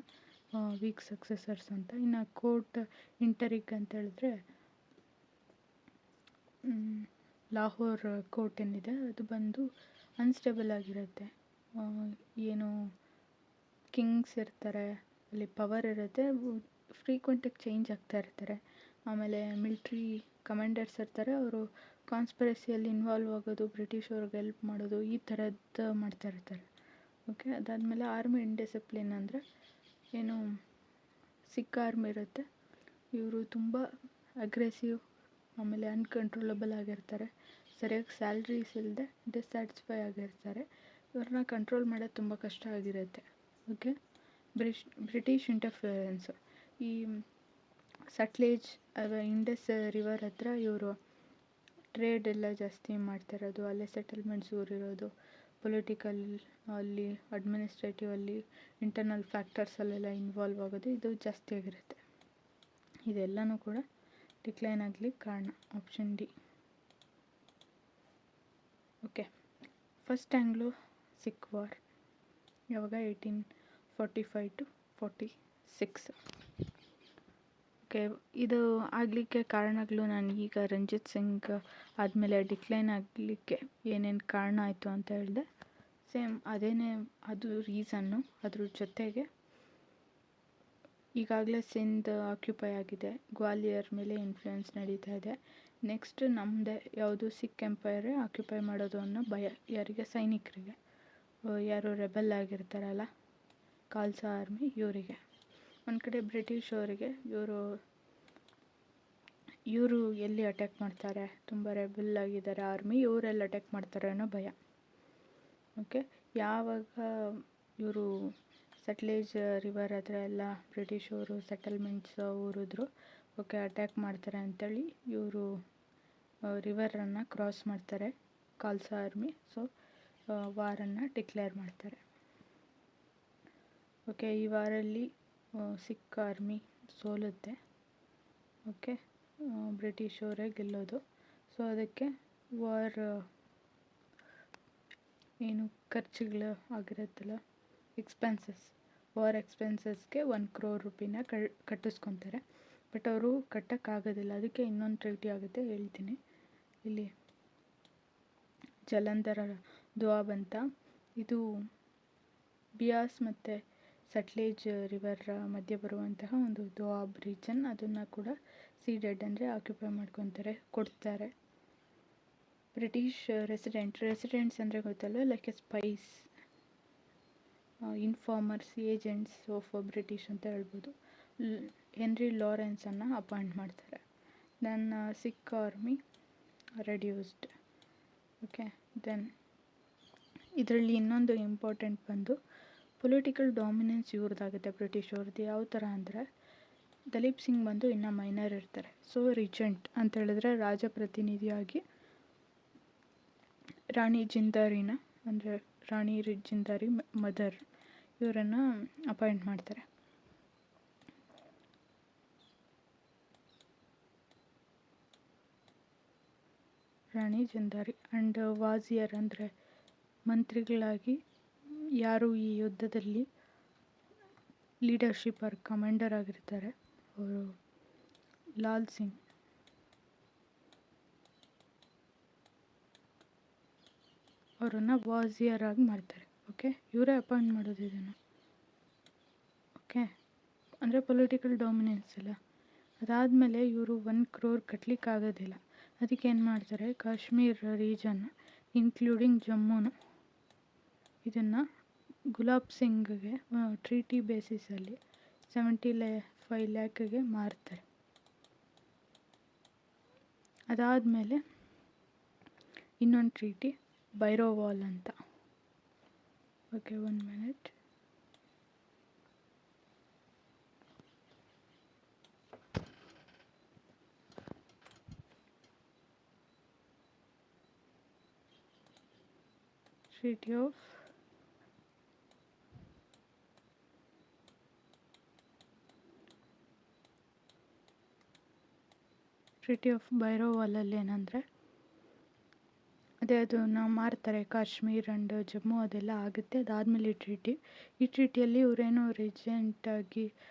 ವೀಕ್ ಸಕ್ಸೆಸರ್ಸ್ ಅಂತ. ಇನ್ನು ಕೋರ್ಟ್ ಇಂಟರಿಗ್ ಅಂತ ಹೇಳಿದ್ರೆ ಲಾಹೋರ್ ಕೋರ್ಟ್ ಏನಿದೆ ಅದು ಬಂದು ಅನ್ಸ್ಟೇಬಲ್ ಆಗಿರುತ್ತೆ. ಏನು ಕಿಂಗ್ಸ್ ಇರ್ತಾರೆ, ಅಲ್ಲಿ ಪವರ್ ಇರುತ್ತೆ, ಫ್ರೀಕ್ವೆಂಟಾಗಿ ಚೇಂಜ್ ಆಗ್ತಾ ಇರ್ತಾರೆ. ಆಮೇಲೆ ಮಿಲ್ಟ್ರಿ ಕಮಾಂಡರ್ಸ್ ಇರ್ತಾರೆ, ಅವರು ಕಾನ್ಸ್ಪಿರಸಿಯಲ್ಲಿ ಇನ್ವಾಲ್ವ್ ಆಗೋದು, ಬ್ರಿಟಿಷ್ ಅವ್ರಿಗೆ ಹೆಲ್ಪ್ ಮಾಡೋದು, ಈ ಥರದ್ದು ಮಾಡ್ತಾ ಇರ್ತಾರೆ. ಓಕೆ, ಅದಾದಮೇಲೆ ಆರ್ಮಿ ಇಂಡಿಸಿಪ್ಲಿನ್ ಅಂದರೆ ಏನು, ಸಿಖ್ ಆರ್ಮಿ ಇರುತ್ತೆ, ಇವರು ತುಂಬ ಅಗ್ರೆಸಿವ್, ಆಮೇಲೆ ಅನ್ಕಂಟ್ರೋಲಬಲ್ ಆಗಿರ್ತಾರೆ, ಸರಿಯಾಗಿ ಸ್ಯಾಲ್ರೀಸ್ ಇಲ್ಲದೆ ಡಿಸ್ಸ್ಯಾಟಿಸ್ಫೈ ಆಗಿರ್ತಾರೆ. ಇವ್ರನ್ನ ಕಂಟ್ರೋಲ್ ಮಾಡೋದು ತುಂಬ ಕಷ್ಟ ಆಗಿರುತ್ತೆ. ಓಕೆ, ಬ್ರಿಟಿಷ್ ಇಂಟರ್ಫಿಯರೆನ್ಸು, ಈ ಸಟ್ಲೇಜ್ ಇಂಡಸ್ ರಿವರ್ ಹತ್ರ ಇವರು ಟ್ರೇಡ್ ಎಲ್ಲ ಜಾಸ್ತಿ ಮಾಡ್ತಿರೋದು, ಅಲ್ಲೇ ಸೆಟಲ್ಮೆಂಟ್ಸ್ ಊರಿರೋದು, ಪೊಲಿಟಿಕಲ್ ಅಲ್ಲಿ, ಅಡ್ಮಿನಿಸ್ಟ್ರೇಟಿವ್ ಅಲ್ಲಿ, ಇಂಟರ್ನಲ್ ಫ್ಯಾಕ್ಟರ್ಸಲ್ಲೆಲ್ಲ ಇನ್ವಾಲ್ವ್ ಆಗೋದು, ಇದು ಜಾಸ್ತಿ ಆಗಿರುತ್ತೆ. ಇದೆಲ್ಲನೂ ಕೂಡ ಡಿಕ್ಲೈನ್ ಆಗಲಿಕ್ಕೆ ಕಾರಣ. Option D. Okay, first Anglo Sikh war ಯಾವಾಗ, 1845 to 46. ಓಕೆ, ಇದು ಆಗಲಿಕ್ಕೆ ಕಾರಣಗಳು ನಾನು ಈಗ ರಂಜಿತ್ ಸಿಂಗ್ ಆದಮೇಲೆ ಡಿಕ್ಲೈನ್ ಆಗಲಿಕ್ಕೆ ಏನೇನು ಕಾರಣ ಆಯಿತು ಅಂತ ಹೇಳಿದೆ. ಸೇಮ್ ಅದೇನೇ ಅದು ರೀಸನ್ನು. ಅದ್ರ ಜೊತೆಗೆ ಈಗಾಗಲೇ ಸಿಂಧ್ ಆಕ್ಯುಪೈ ಆಗಿದೆ, ಗ್ವಾಲಿಯರ್ ಮೇಲೆ ಇನ್ಫ್ಲೂಯೆನ್ಸ್ ನಡೀತಾ ಇದೆ. ನೆಕ್ಸ್ಟ್ ನಮ್ಮದೇ ಯಾವುದು ಸಿಖ್ ಎಂಪೈರೇ ಆಕ್ಯುಪೈ ಮಾಡೋದು ಅನ್ನೋ ಭಯ. ಯಾರಿಗೆ? ಸೈನಿಕರಿಗೆ, ಯಾರು ರೆಬೆಲ್ ಆಗಿರ್ತಾರಲ್ಲ, ಖಾಲ್ಸಾ ಆರ್ಮಿ, ಇವರಿಗೆ. ಒಂದು ಕಡೆ ಬ್ರಿಟಿಷ್ ಅವರಿಗೆ ಇವರು ಎಲ್ಲಿ ಅಟ್ಯಾಕ್ ಮಾಡ್ತಾರೆ, ತುಂಬ ರೆಬೆಲ್ ಆಗಿದ್ದಾರೆ ಆರ್ಮಿ, ಇವರೆಲ್ಲ ಅಟ್ಯಾಕ್ ಮಾಡ್ತಾರೆ ಅನ್ನೋ ಭಯ. ಓಕೆ, ಯಾವಾಗ ಇವರು ಸಟ್ಲೇಜ್ ರಿವರ್ ಹತ್ರ ಎಲ್ಲ ಬ್ರಿಟಿಷ್ ಅವರು ಸೆಟಲ್ಮೆಂಟ್ಸ್ ಊರಿದ್ರು, ಓಕೆ ಅಟ್ಯಾಕ್ ಮಾಡ್ತಾರೆ ಅಂಥೇಳಿ ಇವರು ರಿವರನ್ನು ಕ್ರಾಸ್ ಮಾಡ್ತಾರೆ ಖಾಲ್ಸಾ ಆರ್ಮಿ. ಸೊ ವಾರನ್ನು ಡಿಕ್ಲೇರ್ ಮಾಡ್ತಾರೆ. ಓಕೆ, ಈ ವಾರಲ್ಲಿ ಸಿಖ್ ಆರ್ಮಿ ಸೋಲುತ್ತೆ. ಓಕೆ, ಬ್ರಿಟಿಷ್ ಅವರೇ ಗೆಲ್ಲೋದು. ಸೊ ಅದಕ್ಕೆ ವಾರ್ ಏನು ಖರ್ಚುಗಳು ಆಗಿರುತ್ತಲ್ಲ, ಎಕ್ಸ್ಪೆನ್ಸಸ್, ವಾರ್ ಎಕ್ಸ್ಪೆನ್ಸಸ್ಗೆ 1 crore ರೂಪಿನ ಕಟ್ಟಿಸ್ಕೊತಾರೆ. ಬಟ್ ಅವರು ಕಟ್ಟೋಕ್ಕಾಗೋದಿಲ್ಲ. ಅದಕ್ಕೆ ಇನ್ನೊಂದು ಟ್ರೀಟಿ ಆಗುತ್ತೆ, ಹೇಳ್ತೀನಿ ಇಲ್ಲಿ. ಜಲಂಧರ ದೋಆಬ್ ಅಂತ. ಇದು ಬಿಯಾಸ್ ಮತ್ತು ಸಟ್ಲೇಜ್ ರಿವರ್ ಮಧ್ಯೆ ಬರುವಂತಹ ಒಂದು ದೋಆಬ್ ರೀಜನ್. ಅದನ್ನು ಕೂಡ ಸೀಡೆಡ್ ಅಂದರೆ ಆಕ್ಯುಪೈ ಕೊಡ್ತಾರೆ. ಬ್ರಿಟಿಷ್ ರೆಸಿಡೆಂಟ್ಸ್ ಅಂದರೆ ಗೊತ್ತಲ್ಲ, like a spies, informers, agents of British ಅಂತ ಹೇಳ್ಬೋದು. ಹೆನ್ರಿ ಲಾರೆನ್ಸನ್ನು ಅಪಾಯಿಂಟ್ ಮಾಡ್ತಾರೆ. Then Sikh army reduced. Okay, then ಇದರಲ್ಲಿ ಇನ್ನೊಂದು ಇಂಪಾರ್ಟೆಂಟ್ ಬಂದು ಪೊಲಿಟಿಕಲ್ ಡಾಮಿನೆನ್ಸ್ ಇವ್ರದ್ದಾಗುತ್ತೆ, ಬ್ರಿಟಿಷ್ ಅವ್ರದ್ದು. ಯಾವ ಥರ ಅಂದರೆ ದಲೀಪ್ ಸಿಂಗ್ ಬಂದು ಇನ್ನೂ ಮೈನರ್ ಇರ್ತಾರೆ. ಸೊ ರಿಜೆಂಟ್ ಅಂತ ಹೇಳಿದ್ರೆ ರಾಜಪ್ರತಿನಿಧಿಯಾಗಿ ರಾಣಿ ಜಿಂದಾರಿನ, ಅಂದರೆ ರಾಣಿ ಜಿಂದಾರಿ ಮದರ್, ಇವರನ್ನು ಅಪಾಯಿಂಟ್ ಮಾಡ್ತಾರೆ. ರಾಣಿ ಜಿಂದಾರಿ ಆ್ಯಂಡ್ ವಾಜಿಯರ್ ಅಂದರೆ ಮಂತ್ರಿಗಳಾಗಿ ಯಾರು ಈ ಯುದ್ಧದಲ್ಲಿ ಲೀಡರ್ಶಿಪ್ ಆರ್ ಕಮಾಂಡರ್ ಆಗಿರ್ತಾರೆ ಅವರು ಲಾಲ್ ಸಿಂಗ್. ಅವರನ್ನು ವಾಜಿಯರ್ ಆಗಿ ಮಾಡ್ತಾರೆ. ಓಕೆ, ಇವರೇ ಅಪಾಯಿಂಟ್ ಮಾಡೋದು ಇದನ್ನು. ಓಕೆ, ಅಂದರೆ ಪೊಲಿಟಿಕಲ್ ಡಾಮಿನೆನ್ಸ್ ಅಲ್ಲ. ಅದಾದಮೇಲೆ ಇವರು 1 crore ಕಟ್ಟಲಿಕ್ಕಾಗೋದಿಲ್ಲ. ಅದಕ್ಕೆ ಏನು ಮಾಡ್ತಾರೆ, ಕಾಶ್ಮೀರ್ ರೀಜನ್ ಇನ್ಕ್ಲೂಡಿಂಗ್ ಜಮ್ಮುನು ಇದನ್ನು ಗುಲಾಬ್ ಸಿಂಗ್ಗೆ ಟ್ರೀಟಿ ಬೇಸಿಸಲ್ಲಿ 75 lakhಗೆ ಮಾರ್ತಾರೆ. ಅದಾದಮೇಲೆ ಇನ್ನೊಂದು ಟ್ರೀಟಿ ಬೈರೋವಾಲ್ ಅಂತ. Okay, 1 minute. Treaty ಆಫ್ ಬೈರೋವಾಲಲ್ಲಿ ಏನಂದರೆ ಅದು ನಾವು ಮಾರ್ತಾರೆ, ಕಾಶ್ಮೀರ್ ಆ್ಯಂಡ್ ಜಮ್ಮು ಅದೆಲ್ಲ ಆಗುತ್ತೆ. ಅದಾದಮೇಲೆ ಈ ಟ್ರೀಟಿಯಲ್ಲಿ ಇವರೇನು ರೆಜೆಂಟಾಗಿ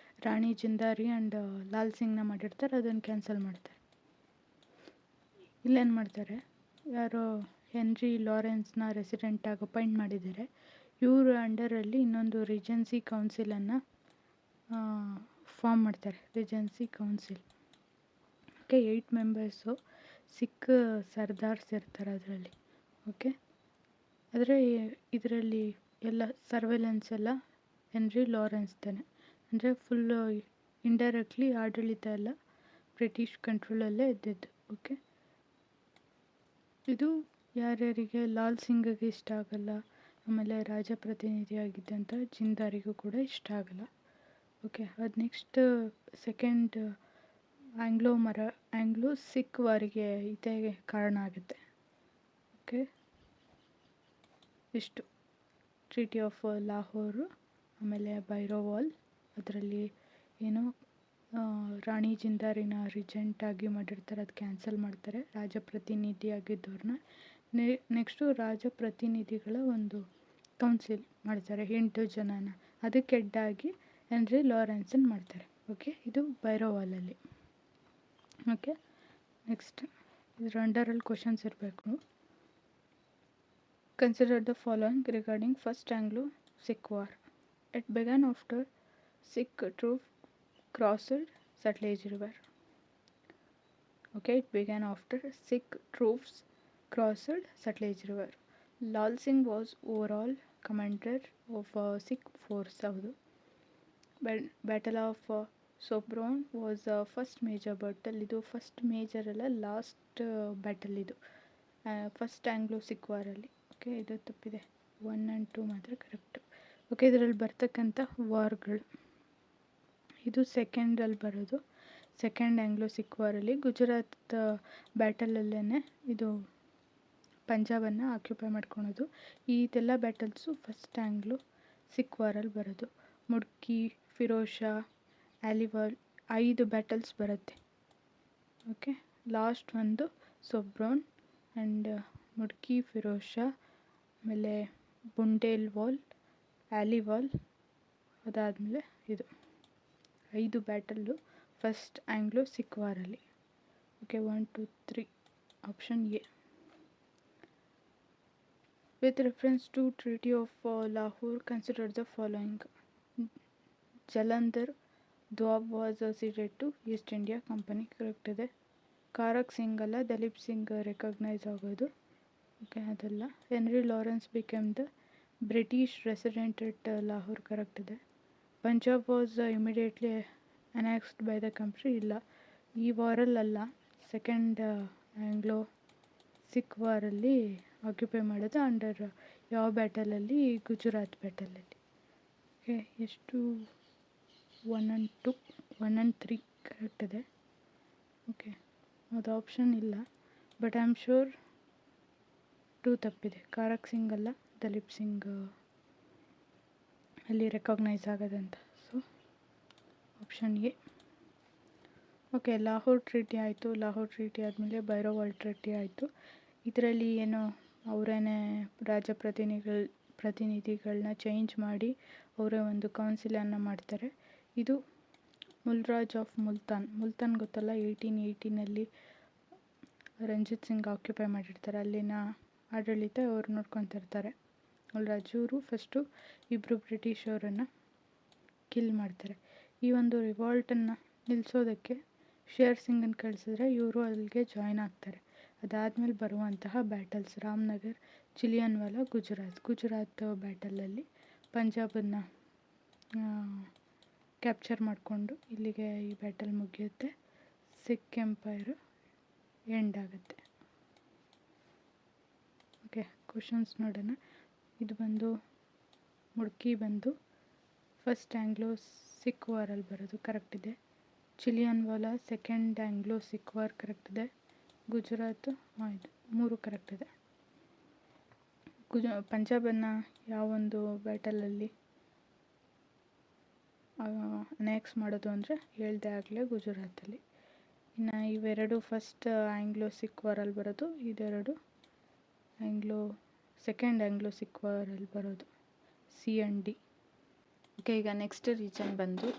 ರಾಣಿ ಜಿಂದಾರಿ ಆ್ಯಂಡ್ ಲಾಲ್ ಸಿಂಗ್ನ ಮಾಡಿರ್ತಾರೆ, ಅದನ್ನು ಕ್ಯಾನ್ಸಲ್ ಮಾಡ್ತಾರೆ. ಇಲ್ಲೇನು ಮಾಡ್ತಾರೆ, ಯಾರೋ ಹೆನ್ರಿ ಲಾರೆನ್ಸ್ನ ರೆಸಿಡೆಂಟಾಗಿ ಅಪಾಯಿಂಟ್ ಮಾಡಿದ್ದಾರೆ. ಇವರು ಅಂಡರಲ್ಲಿ ಇನ್ನೊಂದು ರಿಜೆನ್ಸಿ ಕೌನ್ಸಿಲನ್ನು ಫಾರ್ಮ್ ಮಾಡ್ತಾರೆ, ರಿಜೆನ್ಸಿ ಕೌನ್ಸಿಲ್. ಓಕೆ, 8 ಮೆಂಬರ್ಸು ಸಿಖ್ ಸರ್ದಾರ್ಸ್ ಇರ್ತಾರೆ ಅದರಲ್ಲಿ. ಓಕೆ, ಆದರೆ ಇದರಲ್ಲಿ ಎಲ್ಲ ಸರ್ವೆಲೆನ್ಸ್ ಎಲ್ಲ ಹೆನ್ರಿ ಲಾರೆನ್ಸ್ ತಾನೆ, ಅಂದರೆ ಫುಲ್ಲು ಇಂಡೈರೆಕ್ಟ್ಲಿ ಆಡಳಿತ ಎಲ್ಲ ಬ್ರಿಟಿಷ್ ಕಂಟ್ರೋಲಲ್ಲೇ ಇದ್ದಿದ್ದು. ಓಕೆ, ಇದು ಯಾರ್ಯಾರಿಗೆ ಲಾಲ್ ಸಿಂಗ್ಗೆ ಇಷ್ಟ ಆಗಲ್ಲ, ಆಮೇಲೆ ರಾಜಪ್ರತಿನಿಧಿಯಾಗಿದ್ದಂಥ ಜಿಂದಾರಿಗೂ ಕೂಡ ಇಷ್ಟ ಆಗಲ್ಲ. ಓಕೆ, ಅದು ನೆಕ್ಸ್ಟ್ ಸೆಕೆಂಡ್ ಆಂಗ್ಲೋ ಸಿಖ್ ವಾರಿಗೆ ಇದೇ ಕಾರಣ ಆಗುತ್ತೆ. ಓಕೆ, ಇಷ್ಟು ಟ್ರೀಟಿ ಆಫ್ ಲಾಹೋರು, ಆಮೇಲೆ ಬೈರೋವಾಲ್, ಅದರಲ್ಲಿ ಏನು ರಾಣಿ ಜಿಂದಾರಿನ ರಿಜೆಂಟಾಗಿ ಮಾಡಿರ್ತಾರೆ, ಅದು ಕ್ಯಾನ್ಸಲ್ ಮಾಡ್ತಾರೆ. ರಾಜಪ್ರತಿನಿಧಿಯಾಗಿದ್ದವ್ರನ್ನ ನೆಕ್ಸ್ಟು ರಾಜಪ್ರತಿನಿಧಿಗಳ ಒಂದು ಕೌನ್ಸಿಲ್ ಮಾಡ್ತಾರೆ, 8 ಜನನ. ಅದಕ್ಕೆ ಹೆಡ್ಡಾಗಿ ಹೆನ್ರಿ ಲಾರೆನ್ಸನ್ ಮಾಡ್ತಾರೆ. ಓಕೆ, ಇದು ಬೈರೋವಾಲಲ್ಲಿ. ಓಕೆ, ನೆಕ್ಸ್ಟ್ ಇದರ ಅಂಡರಲ್ಲಿ ಕ್ವಶನ್ಸ್ ಇರಬೇಕು. Consider the following regarding first ಆಂಗ್ಲೋ-ಸಿಖ್ war. It ಬೆಗನ್ after Sikh troupe crossed Sutlej River. Okay, it began after Sikh troops crossed Sutlej River. Lal Singh was overall commander of Sikh force. Battle of Sobron was the first major battle. ಇದು first major ಅಲ್ಲ, last battle ಇದು, first Anglo Sikh ವಾರಲ್ಲಿ. Okay, ಇದು ತಪ್ಪಿದೆ, 1 and 2 ಮಾತ್ರ correct. Okay, ಇದರಲ್ಲಿ ಬರ್ತಕ್ಕಂಥ ವಾರ್ಗಳು, ಇದು ಸೆಕೆಂಡಲ್ಲಿ ಬರೋದು. ಸೆಕೆಂಡ್ ಆಂಗ್ಲೋ ಸಿಖ್ ವಾರಲ್ಲಿ ಗುಜರಾತ್ ಬ್ಯಾಟಲಲ್ಲೇ ಇದು ಪಂಜಾಬನ್ನು ಆಕ್ಯುಪೈ ಮಾಡ್ಕೊಳೋದು. ಇದೆಲ್ಲ ಬ್ಯಾಟಲ್ಸು ಫಸ್ಟ್ ಆಂಗ್ಲೋ ಸಿಖ್ ವಾರಲ್ಲಿ ಬರೋದು. ಮುಡ್ಕಿ, ಫಿರೋಜ್ ಶಾ, ಆಲಿವಾಲ್ 5 ಬ್ಯಾಟಲ್ಸ್ ಬರುತ್ತೆ. ಓಕೆ, ಲಾಸ್ಟ್ ಒಂದು ಸೊಬ್ರೋನ್ ಆ್ಯಂಡ್ ಮುಡ್ಕಿ, ಫಿರೋಜ್ ಶಾ, ಆಮೇಲೆ ಬುಂಡೇಲ್ವಾಲ್, ಆಲಿವಾಲ್, ಅದಾದಮೇಲೆ ಇದು 5 ಬ್ಯಾಟಲ್ಲು ಫಸ್ಟ್ ಆಂಗ್ಲೋ ಸಿಖ್ ವಾರಲ್ಲಿ. Okay, 1 2 3 option A. With reference to Treaty of Lahore, consider the following. Jalandhar Doab was ceded to East India Company. Correct ಇದೆ. ಕಾರಕ್ ಸಿಂಗ್ ಅಲ್ಲ, ದಲೀಪ್ ಸಿಂಗ್ ರೆಕಗ್ನೈಸ್ ಆಗೋದು. ಓಕೆ, ಅದಲ್ಲ. Henry Lawrence became the British resident at Lahore. Correct ಇದೆ. Punjab was immediately annexed by the country. ಇಲ್ಲ, ಈ ವಾರಲ್ಲ, second Anglo Sikh ವಾರಲ್ಲಿ occupy ಮಾಡೋದು. ಅಂಡರ್ ಯಾವ ಬ್ಯಾಟಲಲ್ಲಿ? ಗುಜರಾತ್ ಬ್ಯಾಟಲಲ್ಲಿ. ಓಕೆ, ಎಷ್ಟು? 1 and 2, 1 and 3 ಕರೆಕ್ಟ್ ಇದೆ. ಓಕೆ, ಅದು ಆಪ್ಷನ್ ಇಲ್ಲ, ಬಟ್ ಐ ಆಮ್ ಶ್ಯೂರ್ 2 ತಪ್ಪಿದೆ. ಕಾರಕ್ ಸಿಂಗ್ ಅಲ್ಲ, ದಲೀಪ್ ಸಿಂಗ್ ಅಲ್ಲಿ ರೆಕಗ್ನೈಸ್ ಆಗೋದಂತ. So option A. Okay, Lahore treaty ಆಯಿತು. ಲಾಹೋರ್ ಟ್ರೀಟಿ ಆದಮೇಲೆ ಬೈರೋವಾಲ್ ಟ್ರೀಟಿ ಆಯಿತು. ಇದರಲ್ಲಿ ಏನೋ ಅವರೇನೆ ಪ್ರತಿನಿಧಿಗಳನ್ನ ಚೇಂಜ್ ಮಾಡಿ ಅವರೇ ಒಂದು ಕೌನ್ಸಿಲನ್ನು ಮಾಡ್ತಾರೆ. ಇದು ಮುಲ್ರಾಜ್ ಆಫ್ ಮುಲ್ತಾನ್ ಗೊತ್ತಲ್ಲ, 1818 ರಂಜಿತ್ ಸಿಂಗ್ ಆಕ್ಯುಪೈ ಮಾಡಿರ್ತಾರೆ. ಅಲ್ಲಿನ ಆಡಳಿತ ಅವ್ರು ನೋಡ್ಕೊತಿರ್ತಾರೆ. ಮುಲ್ರಾಜ್ ಇವರು ಫಸ್ಟು ಇಬ್ಬರು ಬ್ರಿಟಿಷರನ್ನು ಕಿಲ್ ಮಾಡ್ತಾರೆ. ಈ ಒಂದು ರಿವಾಲ್ಟನ್ನು ನಿಲ್ಲಿಸೋದಕ್ಕೆ ಶೇರ್ ಸಿಂಗನ್ನು ಕಳಿಸಿದ್ರೆ ಇವರು ಅಲ್ಲಿಗೆ ಜಾಯ್ನ್ ಆಗ್ತಾರೆ. ಅದಾದಮೇಲೆ ಬರುವಂತಹ ಬ್ಯಾಟಲ್ಸ್: ರಾಮ್ನಗರ್, ಚಿಲಿಯನ್ವಾಲಾ, ಗುಜರಾತ್ ಬ್ಯಾಟಲಲ್ಲಿ ಪಂಜಾಬನ್ನು ಕ್ಯಾಪ್ಚರ್ ಮಾಡಿಕೊಂಡು ಇಲ್ಲಿಗೆ ಈ ಬ್ಯಾಟಲ್ ಮುಗಿಯುತ್ತೆ. ಸಿಖ್ ಎಂಪೈರ್ ಎಂಡ್ ಆಗುತ್ತೆ. ಓಕೆ, ಕ್ವಶನ್ಸ್ ನೋಡೋಣ. ಇದು ಬಂದು ಮುಡ್ಕಿ ಬಂದು ಫಸ್ಟ್ ಆಂಗ್ಲೋ ಸಿಖ್ ವಾರಲ್ಲಿ ಬರೋದು. ಕರೆಕ್ಟ್ ಇದೆ. Chillianwala second Anglo Sikh war. Correct ಇದೆ. ಗುಜರಾತ್ ಇದು 3 ಕರೆಕ್ಟ್ ಇದೆ. ಪಂಜಾಬನ್ನು ಯಾವೊಂದು ಬ್ಯಾಟಲಲ್ಲಿ ಅನೆಕ್ಸ್ ಮಾಡೋದು ಅಂದರೆ ಹೇಳ್ದೆ ಆಗಲೇ ಗುಜರಾತಲ್ಲಿ. ಇನ್ನು ಇವೆರಡು ಫಸ್ಟ್ ಆಂಗ್ಲೋ ಸಿಖ್ ವಾರಲ್ಲಿ ಬರೋದು, ಇದೆರಡು ಸೆಕೆಂಡ್ ಆಂಗ್ಲೋ ಸಿಖ್ ವಾರಲ್ಲಿ ಬರೋದು. C and D. ಓಕೆ, ಈಗ ನೆಕ್ಸ್ಟ್ ರೀಜನ್ ಬಂದು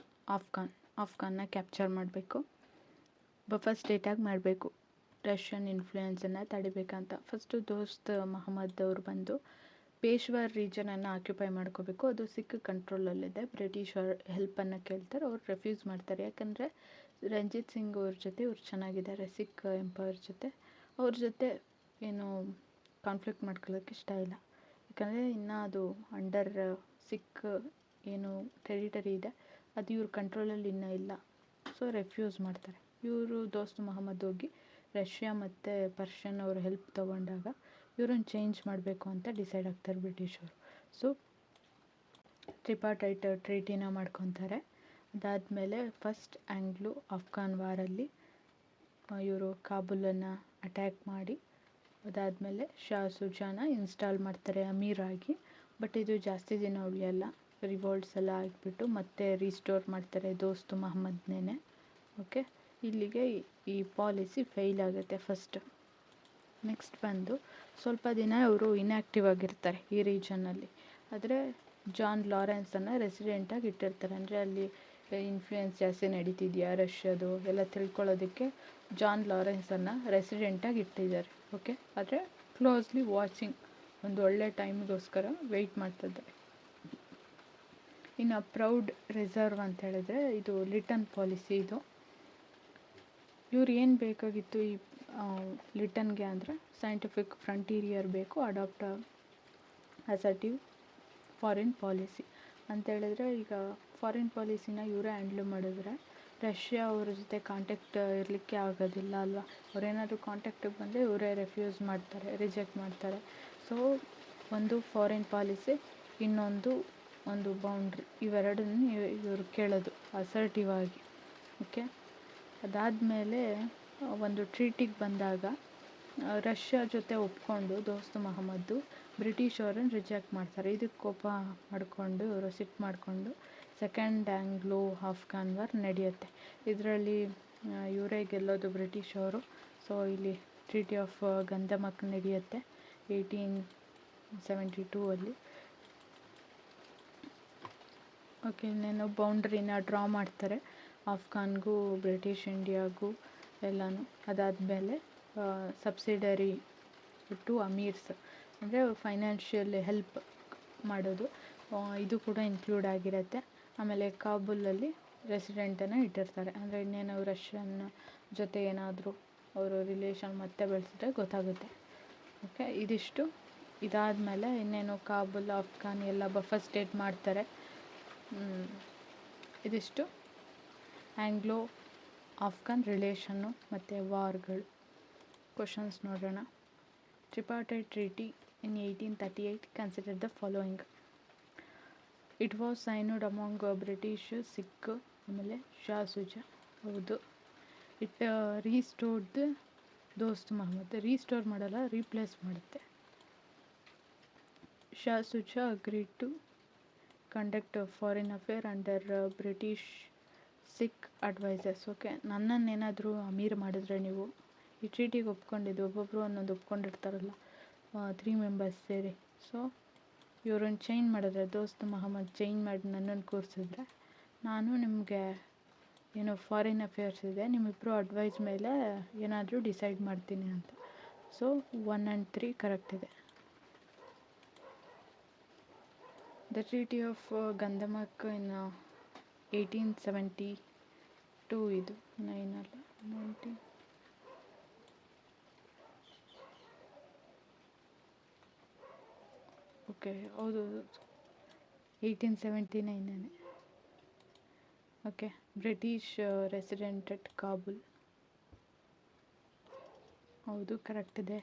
ಆಫ್ಘಾನ್ನ ಕ್ಯಾಪ್ಚರ್ ಮಾಡಬೇಕು. ಫಸ್ಟ್ ಡೇಟಾಗಿ ಮಾಡಬೇಕು, ರಷ್ಯನ್ ಇನ್ಫ್ಲೂಯೆನ್ಸನ್ನು ತಡಿಬೇಕಂತ. ಫಸ್ಟು ದೋಸ್ತ್ ಮೊಹಮ್ಮದ್ ಅವರು ಬಂದು ಪೇಶ್ವಾರ್ ರೀಜನನ್ನು ಆಕ್ಯುಪೈ ಮಾಡ್ಕೋಬೇಕು. ಅದು ಸಿಖ್ ಕಂಟ್ರೋಲಲ್ಲಿದೆ. ಬ್ರಿಟಿಷರ್ ಹೆಲ್ಪನ್ನು ಕೇಳ್ತಾರೆ, ಅವ್ರು ರೆಫ್ಯೂಸ್ ಮಾಡ್ತಾರೆ. ಯಾಕಂದರೆ ರಂಜಿತ್ ಸಿಂಗ್ ಅವ್ರ ಜೊತೆ ಇವ್ರು ಚೆನ್ನಾಗಿದ್ದಾರೆ, ಸಿಖ್ ಎಂಪೈರ್ ಜೊತೆ. ಅವ್ರ ಜೊತೆ ಏನು ಕಾನ್ಫ್ಲಿಕ್ಟ್ ಮಾಡ್ಕೊಳ್ಳೋಕ್ಕೆ ಇಷ್ಟ ಇಲ್ಲ. ಯಾಕಂದರೆ ಇನ್ನು ಅದು ಅಂಡರ್ ಸಿಖ್ ಏನು ಟೆರಿಟರಿ ಇದೆ, ಅದು ಇವ್ರ ಕಂಟ್ರೋಲಲ್ಲಿ ಇನ್ನೂ ಇಲ್ಲ. ಸೊ ರೆಫ್ಯೂಸ್ ಮಾಡ್ತಾರೆ. ಇವರು ದೋಸ್ತ್ ಮೊಹಮ್ಮದ್ ಹೋಗಿ ರಷ್ಯಾ ಮತ್ತು ಪರ್ಷಿಯನ್ ಅವ್ರ ಹೆಲ್ಪ್ ತೊಗೊಂಡಾಗ ಇವ್ರನ್ನ ಚೇಂಜ್ ಮಾಡಬೇಕು ಅಂತ ಡಿಸೈಡ್ ಆಗ್ತಾರೆ ಬ್ರಿಟಿಷರು. ಸೊ ಟ್ರಿಪಾರ್ಟೈಟ್ ಟ್ರೀಟಿನ ಮಾಡ್ಕೊತಾರೆ. ಅದಾದಮೇಲೆ ಫಸ್ಟ್ ಆಂಗ್ಲೋ ಆಫ್ಘಾನ್ ವಾರಲ್ಲಿ ಇವರು ಕಾಬೂಲನ್ನು ಅಟ್ಯಾಕ್ ಮಾಡಿ, ಅದಾದಮೇಲೆ ಶಾ ಸುಜಾನ ಇನ್ಸ್ಟಾಲ್ ಮಾಡ್ತಾರೆ ಅಮೀರ್ ಆಗಿ. ಬಟ್ ಇದು ಜಾಸ್ತಿ ದಿನ ಉಳಿಯಲ್ಲ, ರಿವೋಲ್ಟ್ಸ್ ಎಲ್ಲ ಆಗಿಬಿಟ್ಟು ಮತ್ತೆ ರೀಸ್ಟೋರ್ ಮಾಡ್ತಾರೆ ದೋಸ್ತ್ ಮೊಹಮ್ಮದ್ನೇ. ಓಕೆ, ಇಲ್ಲಿಗೆ ಈ ಪಾಲಿಸಿ ಫೇಲ್ ಆಗುತ್ತೆ ಫಸ್ಟ್. ನೆಕ್ಸ್ಟ್ ಬಂದು ಸ್ವಲ್ಪ ದಿನ ಇವರು ಇನ್ಯಾಕ್ಟಿವ್ ಆಗಿರ್ತಾರೆ ಈ ರೀಜನ್ನಲ್ಲಿ. ಆದರೆ ಜಾನ್ ಲಾರೆನ್ಸನ್ನು ರೆಸಿಡೆಂಟಾಗಿ ಇಟ್ಟಿರ್ತಾರೆ. ಅಂದರೆ ಅಲ್ಲಿ ಇನ್ಫ್ಲೂಯೆನ್ಸ್ ಜಾಸ್ತಿ ನಡೀತಿದೆಯಾ ರಷ್ಯಾದು ಎಲ್ಲ ತಿಳ್ಕೊಳ್ಳೋದಕ್ಕೆ ಜಾನ್ ಲಾರೆನ್ಸನ್ನು ರೆಸಿಡೆಂಟಾಗಿ ಇಟ್ಟಿದ್ದಾರೆ. ಓಕೆ, ಆದರೆ ಕ್ಲೋಸ್ಲಿ ವಾಚಿಂಗ್, ಒಂದು ಒಳ್ಳೆ ಟೈಮಿಗೋಸ್ಕರ ವೆಯ್ಟ್ ಮಾಡ್ತಿದ್ದಾರೆ. ಇನ್ನು ಪ್ರೌಡ್ ರಿಸರ್ವ್ ಅಂತ ಹೇಳಿದ್ರೆ ಇದು ಲಿಟನ್ ಪಾಲಿಸಿ. ಇದು ಇವ್ರು ಏನು ಬೇಕಾಗಿತ್ತು ಈ ಲಿಟನ್ಗೆ ಅಂದರೆ ಸೈಂಟಿಫಿಕ್ ಫ್ರಂಟೀರಿಯರ್ ಬೇಕು, ಅಡಾಪ್ಟ್ ಅಸರ್ಟಿವ್ ಫಾರಿನ್ ಪಾಲಿಸಿ ಅಂತ ಹೇಳಿದ್ರೆ. ಈಗ ಫಾರಿನ್ ಪಾಲಿಸಿನ ಇವರೇ ಹ್ಯಾಂಡ್ಲ್ ಮಾಡಿದ್ರೆ ರಷ್ಯಾ ಅವ್ರ ಜೊತೆ ಕಾಂಟ್ಯಾಕ್ಟ್ ಇರಲಿಕ್ಕೆ ಆಗೋದಿಲ್ಲ ಅಲ್ವಾ. ಅವರೇನಾದರೂ ಕಾಂಟ್ಯಾಕ್ಟಿಗೆ ಬಂದರೆ ಇವರೇ ರಿಜೆಕ್ಟ್ ಮಾಡ್ತಾರೆ. ಸೊ ಒಂದು ಫಾರಿನ್ ಪಾಲಿಸಿ, ಇನ್ನೊಂದು ಬೌಂಡ್ರಿ, ಇವೆರಡನ್ನು ಇವರು ಕೇಳೋದು ಅಸರ್ಟಿವ್ ಆಗಿ. ಓಕೆ, ಅದಾದಮೇಲೆ ಒಂದು ಟ್ರೀಟಿಗೆ ಬಂದಾಗ ರಷ್ಯಾ ಜೊತೆ ಒಪ್ಕೊಂಡು ದೋಸ್ತ್ ಮೊಹಮ್ಮದ್ದು ಬ್ರಿಟಿಷ್ ಅವರನ್ನು ರಿಜೆಕ್ಟ್ ಮಾಡ್ತಾರೆ. ಇದಕ್ಕೆ ಕೋಪ ಮಾಡಿಕೊಂಡು ಇವರು ಸಿಟ್ಟು ಮಾಡಿಕೊಂಡು ಸೆಕೆಂಡ್ ಆಂಗ್ಲೋ ಆಫ್ಘಾನ್ ವಾರ್ ನಡೆಯುತ್ತೆ. ಇದರಲ್ಲಿ ಇವರೇ ಗೆಲ್ಲೋದು ಬ್ರಿಟಿಷ್ ಅವರು. ಸೊ ಇಲ್ಲಿ ಟ್ರೀಟಿ ಆಫ್ ಗಂಧಮಕ್ ನಡೆಯುತ್ತೆ 1872 ಅಲ್ಲಿ. ಓಕೆ, ಇನ್ನೇನು ಬೌಂಡ್ರಿನ ಡ್ರಾ ಮಾಡ್ತಾರೆ ಆಫ್ಘಾನ್ಗೂ ಬ್ರಿಟಿಷ್ ಇಂಡಿಯಾಗೂ ಎಲ್ಲನೂ. ಅದಾದಮೇಲೆ ಸಬ್ಸಿಡರಿ ಟು ಅಮೀರ್ಸ್, ಅಂದರೆ ಫೈನಾನ್ಷಿಯಲ್ ಹೆಲ್ಪ್ ಮಾಡೋದು ಇದು ಕೂಡ ಇನ್ಕ್ಲೂಡ್ ಆಗಿರುತ್ತೆ. ಆಮೇಲೆ ಕಾಬೂಲಲ್ಲಿ ರೆಸಿಡೆಂಟನ್ನು ಇಟ್ಟಿರ್ತಾರೆ. ಅಂದರೆ ಇನ್ನೇನು ರಷ್ಯನ್ ಜೊತೆ ಏನಾದರೂ ಅವರು ರಿಲೇಷನ್ ಮತ್ತೆ ಬೆಳೆಸಿದ್ರೆ ಗೊತ್ತಾಗುತ್ತೆ. ಓಕೆ, ಇದಿಷ್ಟು. ಇದಾದಮೇಲೆ ಇನ್ನೇನು ಕಾಬೂಲ್, ಅಫ್ಘಾನ್ ಎಲ್ಲ ಬಫರ್ ಸ್ಟೇಟ್ ಮಾಡ್ತಾರೆ. ಇದಿಷ್ಟು ಆಂಗ್ಲೋ ಅಫ್ಘಾನ್ ರಿಲೇಷನ್ನು ಮತ್ತು ವಾರ್ಗಳು. ಕ್ವಶನ್ಸ್ ನೋಡೋಣ. Tripartite treaty in 1838 considered the following. It was signed among British, Sikh, ಆಮೇಲೆ ಶಾ ಸುಜಾ. ಹೌದು. ಇಟ್ ರೀಸ್ಟೋರ್ಡ್ ದ ದೋಸ್ತ್ ಮೊಹಮ್ಮದ್. ರೀಸ್ಟೋರ್ ಮಾಡಲ್ಲ, ರೀಪ್ಲೇಸ್ ಮಾಡುತ್ತೆ. Shah Shuja agreed to conduct foreign affair under British Sikh advisers. Okay, ನನ್ನನ್ನೇನಾದರೂ ಅಮೀರ್ ಮಾಡಿದ್ರೆ ನೀವು ಈ ಟ್ರೀಟಿಗೆ ಒಪ್ಕೊಂಡಿದ್ದು, ಒಬ್ಬೊಬ್ಬರು ಒಂದೊಂದು ಒಪ್ಕೊಂಡಿರ್ತಾರಲ್ಲ 3 ಮೆಂಬರ್ಸ್ ಸೇರಿ. ಸೊ ಇವ್ರನ್ನ ಚೇಂಜ್ ಮಾಡಿದ್ರೆ, ದೋಸ್ತ್ ಮೊಹಮ್ಮದ್ ಚೇಂಜ್ ಮಾಡಿ ನನ್ನನ್ನು ಕೂರಿಸಿದ್ರೆ, ನಾನು ನಿಮಗೆ ಏನು ಫಾರಿನ್ ಅಫೇರ್ಸ್ ಇದೆ, ನಿಮ್ಮಿಬ್ಬರು ಅಡ್ವೈಸ್ ಮೇಲೆ ಏನಾದರೂ ಡಿಸೈಡ್ ಮಾಡ್ತೀನಿ ಅಂತ. ಸೊ 1 and 3 ಕರೆಕ್ಟ್ ಇದೆ. The treaty of Gandamak in 1872 ಇದು 9 ಅಲ್ಲ 19. ಓಕೆ, ಹೌದು 1879. Okay, British resident at Kabul. ಹೌದು, ಕರೆಕ್ಟ್ ಇದೆ.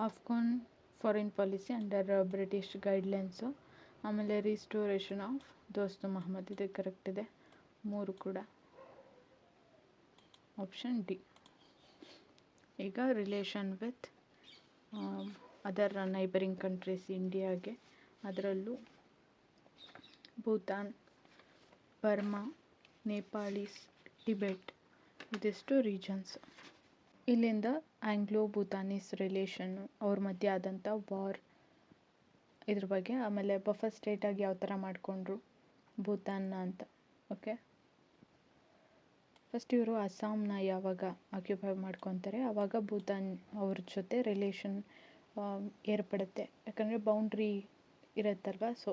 Afghan foreign policy under British guidelines. ಆಮೇಲೆ ರಿಸ್ಟೋರೇಷನ್ ಆಫ್ ದೋಸ್ತ್ ಮೊಹಮ್ಮದ್, ಇದು ಕರೆಕ್ಟ್ ಇದೆ. 3 ಕೂಡ. Option D. ಈಗ relation with other neighbouring countries ಇಂಡಿಯಾಗೆ, ಅದರಲ್ಲೂ ಭೂತಾನ್, ಬರ್ಮಾ, ನೇಪಾಳೀಸ್, ಟಿಬೆಟ್, ಇದಿಷ್ಟು ರೀಜನ್ಸ್. ಇಲ್ಲಿಂದ ಆಂಗ್ಲೋ ಭೂತಾನೀಸ್ ರಿಲೇಷನ್ನು, ಅವ್ರ ಮಧ್ಯೆ ಆದಂಥ ವಾರ್, ಇದ್ರ ಬಗ್ಗೆ. ಆಮೇಲೆ ಬಫರ್ ಸ್ಟೇಟಾಗಿ ಯಾವ ಥರ ಮಾಡಿಕೊಂಡ್ರು ಭೂತಾನ್ನ ಅಂತ. ಓಕೆ, ಫಸ್ಟ್ ಇವರು ಅಸ್ಸಾಂನ ಯಾವಾಗ ಆಕ್ಯುಪೈ ಮಾಡ್ಕೊತಾರೆ ಆವಾಗ ಭೂತಾನ್ ಅವ್ರ ಜೊತೆ ರಿಲೇಷನ್ ಏರ್ಪಡುತ್ತೆ. ಯಾಕಂದರೆ ಬೌಂಡ್ರಿ ಇರುತ್ತಲ್ವ. ಸೊ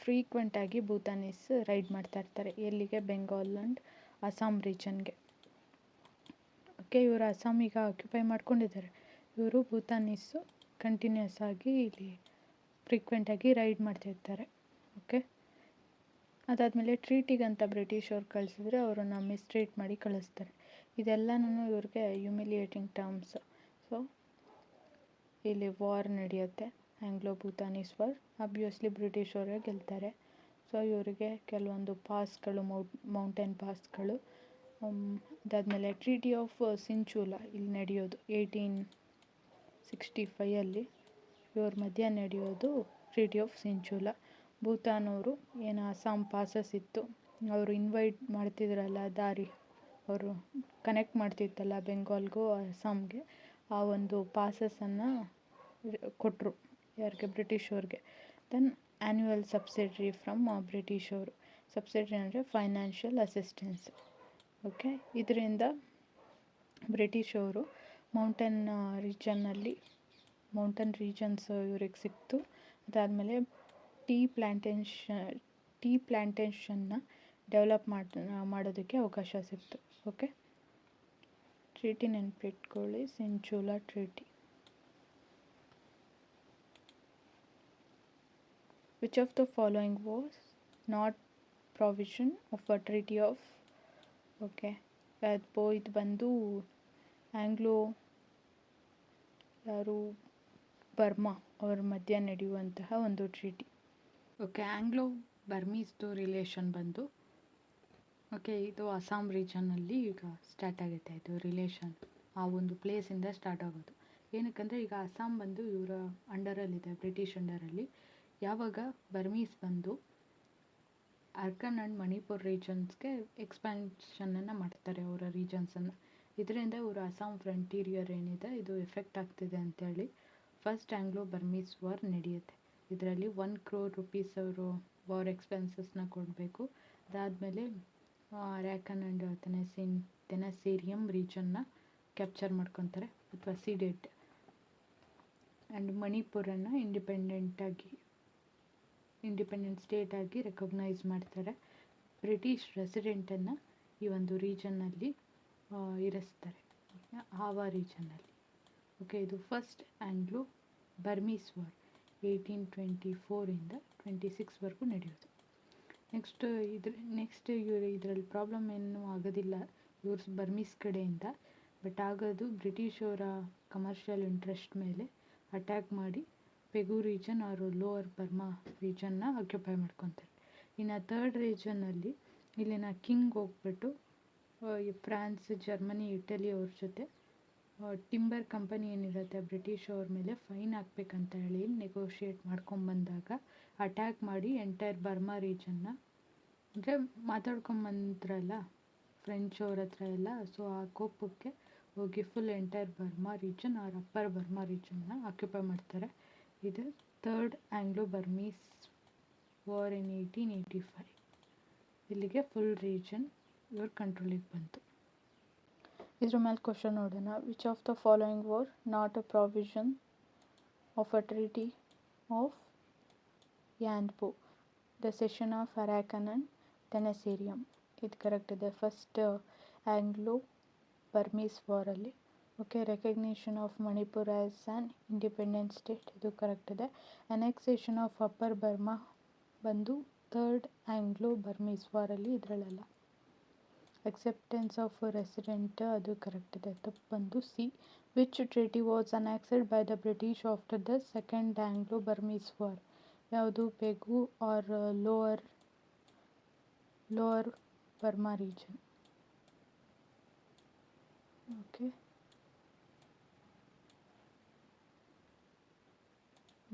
ಫ್ರೀಕ್ವೆಂಟಾಗಿ ಭೂತಾನೀಸ್ ರೈಡ್ ಮಾಡ್ತಾ ಇರ್ತಾರೆ. ಎಲ್ಲಿಗೆ? ಬೆಂಗಾಲ್ ಆ್ಯಂಡ್ ಅಸ್ಸಾಂ ರೀಜನ್ಗೆ. ಓಕೆ, ಇವರು ಅಸ್ಸಾಮಿಗೆ ಆಕ್ಯುಪೈ ಮಾಡ್ಕೊಂಡಿದ್ದಾರೆ. ಇವರು ಭೂತಾನೀಸು ಕಂಟಿನ್ಯೂಸ್ ಆಗಿ ಇಲ್ಲಿ ಫ್ರೀಕ್ವೆಂಟಾಗಿ ರೈಡ್ ಮಾಡ್ತಿರ್ತಾರೆ. ಓಕೆ, ಅದಾದಮೇಲೆ ಟ್ರೀಟಿಗಂತ ಬ್ರಿಟಿಷ್ ಅವ್ರು ಕಳಿಸಿದ್ರೆ ಅವರನ್ನು ಮಿಸ್ಟ್ರೀಟ್ ಮಾಡಿ ಕಳಿಸ್ತಾರೆ. ಇದೆಲ್ಲನೂ ಇವ್ರಿಗೆ ಹ್ಯುಮಿಲಿಯೇಟಿಂಗ್ ಟರ್ಮ್ಸ್. ಸೊ ಇಲ್ಲಿ ವಾರ್ ನಡೆಯುತ್ತೆ, ಆಂಗ್ಲೋ ಭೂತಾನೀಸ್ ವಾರ್. ಆಬ್ವಿಯಸ್ಲಿ ಬ್ರಿಟಿಷ್ ಅವರೇ ಗೆಲ್ತಾರೆ. ಸೊ ಇವರಿಗೆ ಕೆಲವೊಂದು ಪಾಸ್ಗಳು, ಮೌಂಟೇನ್ ಪಾಸ್ಗಳು. ಅದಾದಮೇಲೆ ಟ್ರೀಟಿ ಆಫ್ ಸಿಂಚೂಲಾ ಇಲ್ಲಿ ನಡೆಯೋದು 1865 ಇವ್ರ ಮಧ್ಯ ನಡೆಯೋದು ಟ್ರೀಟಿ ಆಫ್ ಸಿಂಚೂಲಾ. ಭೂತಾನ್ ಅವರು ಏನು ಅಸ್ಸಾಂ ಪಾಸಸ್ ಇತ್ತು, ಅವರು ಇನ್ವೈಟ್ ಮಾಡ್ತಿದ್ರಲ್ಲ ದಾರಿ, ಅವರು ಕನೆಕ್ಟ್ ಮಾಡ್ತಿತ್ತಲ್ಲ ಬೆಂಗಾಲ್ಗೂ ಅಸ್ಸಾಂಗೆ, ಆ ಒಂದು ಪಾಸಸನ್ನು ಕೊಟ್ಟರು ಯಾರಿಗೆ? ಬ್ರಿಟಿಷ್ ಅವ್ರಿಗೆ. ದೆನ್ ಆ್ಯನ್ಯುವಲ್ ಸಬ್ಸಿಡ್ರಿ ಫ್ರಮ್ ಬ್ರಿಟಿಷ್ ಅವರು. ಸಬ್ಸಿಡ್ರಿ ಅಂದರೆ ಫೈನಾನ್ಷಿಯಲ್ ಅಸಿಸ್ಟೆನ್ಸ್. ಓಕೆ, ಇದರಿಂದ ಬ್ರಿಟಿಷ್ ಅವರು ಮೌಂಟೇನ್ ರೀಜನ್ಸ್ ಇವ್ರಿಗೆ ಸಿಕ್ತು. ಅದಾದಮೇಲೆ ಟೀ ಪ್ಲ್ಯಾಂಟೇಷನ್ನ ಡೆವಲಪ್ ಮಾಡೋದಕ್ಕೆ ಅವಕಾಶ ಸಿಕ್ತು. ಓಕೆ, ಟ್ರೀಟಿ ನೆನ್ಪಿಟ್ಕೊಳ್ಳಿ, Sinchula treaty. Which of the following was not provision of a treaty of. Okay, ಇದು ಬಂದು ಆಂಗ್ಲೋ ಬರ್ಮಾ ಅವ್ರ ಮಧ್ಯ ನಡೆಯುವಂತಹ ಒಂದು ಟ್ರೀಟಿ. ಓಕೆ, ಆಂಗ್ಲೋ ಬರ್ಮೀಸ್ದು ರಿಲೇಷನ್ ಬಂದು, ಓಕೆ, ಇದು ಅಸ್ಸಾಂ ರೀಜನಲ್ಲಿ ಈಗ ಸ್ಟಾರ್ಟ್ ಆಗುತ್ತೆ. ಇದು ರಿಲೇಷನ್ ಆ ಒಂದು ಪ್ಲೇಸಿಂದ ಸ್ಟಾರ್ಟ್ ಆಗೋದು. ಏನಕ್ಕಂದರೆ ಈಗ ಅಸ್ಸಾಂ ಬಂದು ಇವರ ಅಂಡರಲ್ಲಿದೆ, ಬ್ರಿಟಿಷ್ ಅಂಡರಲ್ಲಿ. ಯಾವಾಗ ಬರ್ಮೀಸ್ ಬಂದು ಅರ್ಕನ್ ಆ್ಯಂಡ್ ಮಣಿಪುರ್ ರೀಜನ್ಸ್ಗೆ ಎಕ್ಸ್ಪ್ಯಾನ್ಷನನ್ನು ಮಾಡ್ತಾರೆ ಅವರ ರೀಜನ್ಸನ್ನು. ಇದರಿಂದ ಇವರು ಅಸ್ಸಾಂ ಫ್ರಂಟೀರಿಯರ್ ಏನಿದೆ ಇದು ಎಫೆಕ್ಟ್ ಆಗ್ತಿದೆ ಅಂತೇಳಿ ಫಸ್ಟ್ ಆಂಗ್ಲೋ ಬರ್ಮೀಸ್ ವಾರ್ ನಡೆಯುತ್ತೆ. ಇದರಲ್ಲಿ 1 crore rupees ಅವರು ವಾರ್ ಎಕ್ಸ್ಪೆನ್ಸಸ್ನ ಕೊಡಬೇಕು. ಅದಾದಮೇಲೆ ಅರಾಕನ್ ಆ್ಯಂಡ್ ತೆನಸೇರಿಯಂ ರೀಜನ್ನ ಕ್ಯಾಪ್ಚರ್ ಮಾಡ್ಕೊತಾರೆ ಅಥವಾ ಸೀಡೆಡ್. ಆ್ಯಂಡ್ ಮಣಿಪುರನ್ನು ಇಂಡಿಪೆಂಡೆಂಟ್ ಸ್ಟೇಟ್ ಆಗಿ ರೆಕಗ್ನೈಸ್ ಮಾಡ್ತಾರೆ. ಬ್ರಿಟಿಷ್ ರೆಸಿಡೆಂಟನ್ನು ಈ ಒಂದು ರೀಜನ್ನಲ್ಲಿ ಇರಿಸ್ತಾರೆ, ಆವಾ ರೀಜನ್ನಲ್ಲಿ. ಓಕೆ, ಇದು ಫಸ್ಟ್ ಆಂಗ್ಲೋ ಬರ್ಮೀಸ್ ವಾರ್ 1824ಇಂದ 26ವರೆಗೂ ನಡೆಯೋದು. ನೆಕ್ಸ್ಟ್ ಇದರಲ್ಲಿ ಪ್ರಾಬ್ಲಮ್ ಏನೂ ಆಗೋದಿಲ್ಲ ಇವ್ರ ಬರ್ಮೀಸ್ ಕಡೆಯಿಂದ, ಬಟ್ ಆಗೋದು ಬ್ರಿಟಿಷ್ ಅವರ ಕಮರ್ಷಿಯಲ್ ಇಂಟ್ರೆಸ್ಟ್ ಮೇಲೆ ಅಟ್ಯಾಕ್ ಮಾಡಿ ಪೆಗು ರೀಜನ್ ಅವರು ಲೋವರ್ ಬರ್ಮಾ ರೀಜನ್ನ ಆಕ್ಯುಪೈ ಮಾಡ್ಕೊತಾರೆ. ಇನ್ನು ಥರ್ಡ್ ರೀಜನ್ನಲ್ಲಿ ಇಲ್ಲಿನ ಕಿಂಗ್ ಹೋಗ್ಬಿಟ್ಟು ಫ್ರಾನ್ಸ್, ಜರ್ಮನಿ, ಇಟಲಿ ಅವ್ರ ಜೊತೆ ಟಿಂಬರ್ ಕಂಪನಿ ಏನಿರುತ್ತೆ ಬ್ರಿಟಿಷ್ ಅವ್ರ ಮೇಲೆ ಫೈನ್ ಹಾಕ್ಬೇಕಂತ ಹೇಳಿ ನೆಗೋಷಿಯೇಟ್ ಮಾಡ್ಕೊಂಬಂದಾಗ ಅಟ್ಯಾಕ್ ಮಾಡಿ ಎಂಟೈರ್ ಬರ್ಮಾ ರೀಜನ್ನ, ಅಂದರೆ ಮಾತಾಡ್ಕೊಂಬಂದ್ರಲ್ಲ ಫ್ರೆಂಚ್ ಅವ್ರ ಹತ್ರ ಎಲ್ಲ, ಸೊ ಆ ಕೋಪಕ್ಕೆ ಹೋಗಿ full entire Burma region or upper Burma ರೀಜನ್ನ ಆಕ್ಯುಪೈ ಮಾಡ್ತಾರೆ. ಇದು third Anglo Burmese war in 1885. ಇಲ್ಲಿಗೆ ಫುಲ್ ರೀಜನ್ ಇವ್ರ ಕಂಟ್ರೋಲಿಗೆ ಬಂತು. ಇದ್ರ ಮೇಲೆ ಕ್ವಶನ್ ನೋಡೋಣ. Which of the following was not a provision of a treaty of Yandabo, the cession of Arakan and Tenasserim? ಇದು ಕರೆಕ್ಟ್ ಇದೆ. ಫಸ್ಟ್ ಆಂಗ್ಲೋ ಬರ್ಮೀಸ್ ವಾರಲ್ಲಿ. Okay, recognition of Manipur as an independent state, ಇದು correct ಇದೆ. Annexation of upper Burma ಬಂದು third Anglo Burmese ವಾರಲ್ಲಿ, ಇದರಲ್ಲ. Acceptance of resident, ಅದು correct ಇದೆ. ತಪ್ಪು ಬಂದು C. Which treaty was annexed by the British after the second Anglo Burmese war? ಯಾವುದು? Pegu or lower Burma region. Okay,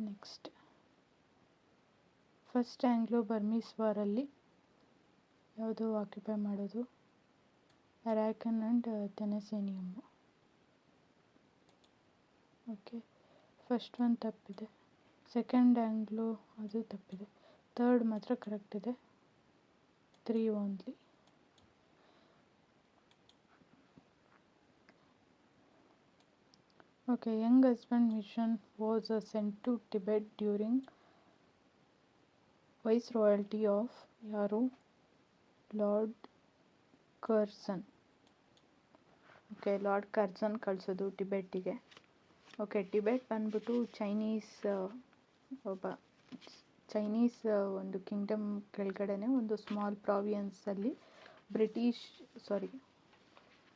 next first Anglo Burmese ವಾರಲ್ಲಿ ಯಾವುದು occupy ಮಾಡೋದು? Arakan and Tenasserim. Okay, first one ತಪ್ಪಿದೆ. Second Anglo ಅದು ತಪ್ಪಿದೆ. Third ಮಾತ್ರ correct ಇದೆ. 3 only. Okay, Younghusband mission was sent to Tibet during viceroyalty of ಯಾರು? Lord Curzon. Okay, Lord Curzon ಕಳಿಸೋದು ಟಿಬೆಟ್ಟಿಗೆ. ಓಕೆ, ಟಿಬೆಟ್ ಬಂದ್ಬಿಟ್ಟು ಚೈನೀಸ್ ಒಂದು ಕಿಂಗ್ಡಮ್ ಕೆಳಗಡೆನೆ ಒಂದು ಸ್ಮಾಲ್ ಪ್ರಾವಿನ್ಸಲ್ಲಿ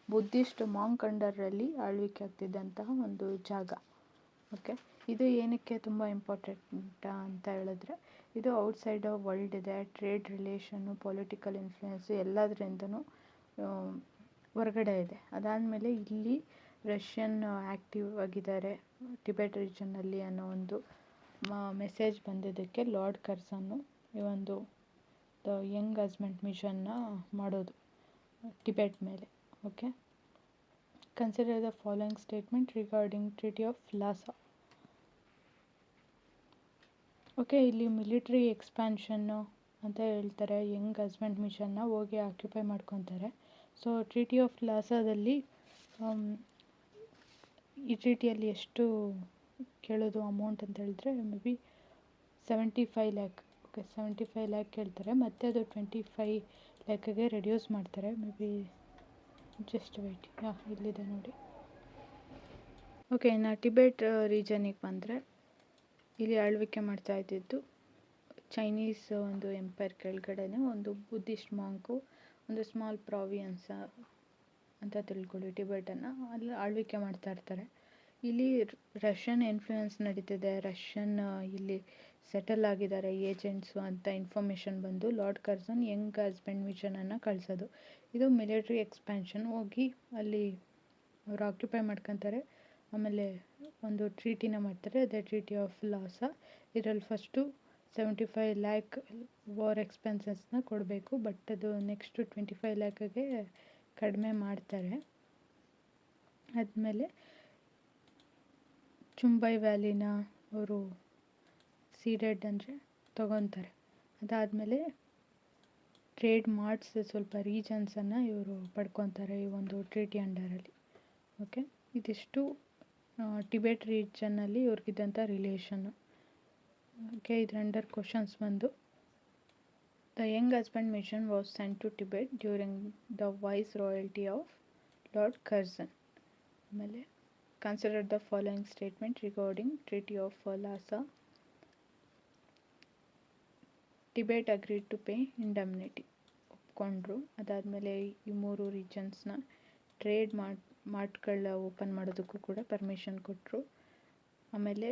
ಬುದ್ಧಿಸ್ಟ್ ಮಾಂಕ್ ಅಂಡರಲ್ಲಿ ಆಳ್ವಿಕೆ ಆಗ್ತಿದ್ದಂತಹ ಒಂದು ಜಾಗ. ಓಕೆ, ಇದು ಏನಕ್ಕೆ ತುಂಬ ಇಂಪಾರ್ಟೆಂಟ್ ಅಂತ ಹೇಳಿದ್ರೆ, ಇದು ಔಟ್ಸೈಡ್ ವರ್ಲ್ಡ್ ಇದೆ. ಟ್ರೇಡ್ ರಿಲೇಷನ್ನು, ಪೊಲಿಟಿಕಲ್ ಇನ್ಫ್ಲೂಯೆನ್ಸು ಎಲ್ಲದರಿಂದನೂ ಹೊರಗಡೆ ಇದೆ. ಅದಾದಮೇಲೆ ಇಲ್ಲಿ ರಷ್ಯನ್ ಆ್ಯಕ್ಟಿವ್ ಆಗಿದ್ದಾರೆ ಟಿಬೆಟ್ ರೀಜನ್ನಲ್ಲಿ ಅನ್ನೋ ಒಂದು ಮೆಸೇಜ್ ಬಂದಿದ್ದಕ್ಕೆ ಲಾರ್ಡ್ ಕರ್ಜನ್ನು ಈ ಒಂದು ಯಂಗ್ ಹಸ್ಬೆಂಡ್ ಮಿಷನ್ನ ಮಾಡೋದು ಟಿಬೆಟ್ ಮೇಲೆ. Okay, consider the following statement regarding treaty of Lassa. Okay, ಇಲ್ಲಿ ಮಿಲಿಟ್ರಿ ಎಕ್ಸ್ಪ್ಯಾನ್ಷನ್ನು ಅಂತ ಹೇಳ್ತಾರೆ. ಯಂಗ್ ಹಸ್ಬೆಂಡ್ ಮಿಷನ್ನ ಹೋಗಿ ಆಕ್ಯುಪೈ ಮಾಡ್ಕೊತಾರೆ. ಸೊ ಟ್ರೀಟಿ ಆಫ್ ಲಾಸಾದಲ್ಲಿ ಈ ಟ್ರೀಟಿಯಲ್ಲಿ ಎಷ್ಟು ಕೇಳೋದು ಅಮೌಂಟ್ ಅಂತ ಹೇಳಿದ್ರೆ may be 75 lac. Okay, 75 lac ಕೇಳ್ತಾರೆ. ಮತ್ತು ಅದು 25 ಲ್ಯಾಕಿಗೆ ರೆಡ್ಯೂಸ್ ಮಾಡ್ತಾರೆ. May be just weight. ಇಲ್ಲಿದೆ ನೋಡಿ. ಓಕೆ, ಇನ್ನು ಟಿಬೆಟ್ ರೀಜನಿಗೆ ಬಂದರೆ ಇಲ್ಲಿ ಆಳ್ವಿಕೆ ಮಾಡ್ತಾ ಇದ್ದಿದ್ದು ಚೈನೀಸ್ ಒಂದು ಎಂಪೈರ್ ಕೆಳಗಡೆನೆ ಒಂದು ಬುದ್ಧಿಸ್ಟ್ ಮಾಂಕು, ಒಂದು ಸ್ಮಾಲ್ ಪ್ರಾವಿನ್ಸ್ ಅಂತ ತಿಳ್ಕೊಳ್ಳಿ ಟಿಬೆಟನ್ನು, ಅಲ್ಲಿ ಆಳ್ವಿಕೆ ಮಾಡ್ತಾ ಇರ್ತಾರೆ. ಇಲ್ಲಿ ರಷ್ಯನ್ ಇನ್ಫ್ಲೂಯೆನ್ಸ್ ನಡೀತಿದೆ, ರಷ್ಯನ್ ಇಲ್ಲಿ ಸೆಟಲ್ ಆಗಿದ್ದಾರೆ ಏಜೆಂಟ್ಸು ಅಂತ ಇನ್ಫಾರ್ಮೇಷನ್ ಬಂದು ಲಾರ್ಡ್ ಕರ್ಜನ್ ಯಂಗ್ ಹಸ್ಬೆಂಡ್ ಮಿಷನನ್ನು ಕಳಿಸೋದು. ಇದು ಮಿಲಿಟ್ರಿ ಎಕ್ಸ್ಪ್ಯಾನ್ಷನ್. ಹೋಗಿ ಅಲ್ಲಿ ಅವರು ಆಕ್ಯುಪೈ ಮಾಡ್ಕೊತಾರೆ. ಆಮೇಲೆ ಒಂದು ಟ್ರೀಟಿನ ಮಾಡ್ತಾರೆ, ಅದೇ ಟ್ರೀಟಿ ಆಫ್ ಲಾಸಾ. ಇದರಲ್ಲಿ ಫಸ್ಟು 75 ಲ್ಯಾಕ್ ವಾರ್ ಎಕ್ಸ್ಪೆನ್ಸಸ್ನ ಕೊಡಬೇಕು, ಬಟ್ ಅದು ನೆಕ್ಸ್ಟು 25 ಲ್ಯಾಕಿಗೆ ಕಡಿಮೆ ಮಾಡ್ತಾರೆ. ಆದಮೇಲೆ ಚುಂಬೈ ವ್ಯಾಲಿನ ಅವರು ಸೀಡೆಡ್ ಅಂದರೆ ತಗೊತಾರೆ. ಅದಾದಮೇಲೆ ಟ್ರೇಡ್ ಮಾಡಿಸಿ ಸ್ವಲ್ಪ ರೀಜನ್ಸನ್ನು ಇವರು ಪಡ್ಕೊತಾರೆ ಈ ಒಂದು ಟ್ರೀಟಿ ಅಂಡರಲ್ಲಿ. ಓಕೆ, ಇದಿಷ್ಟು ಟಿಬೆಟ್ ರೀಜನ್ನಲ್ಲಿ ಇವ್ರಿಗಿದ್ದಂಥ ರಿಲೇಷನ್ನು. ಓಕೆ, ಇದ್ರ ಅಂಡರ್ ಕ್ವಶನ್ಸ್ ಬಂದು the Younghusband mission was sent to Tibet during the viceroyalty of Lord Curzon. ಆಮೇಲೆ consider the following statement regarding treaty of Lhasa. Tibet agreed to pay indemnity, ಒಪ್ಕೊಂಡ್ರು. ಅದಾದಮೇಲೆ ಈ 3 ರೀಜನ್ಸ್ನ trade ಮಾರ್ಟ್ಗಳ open ಮಾಡೋದಕ್ಕೂ ಕೂಡ permission ಕೊಟ್ಟರು. ಆಮೇಲೆ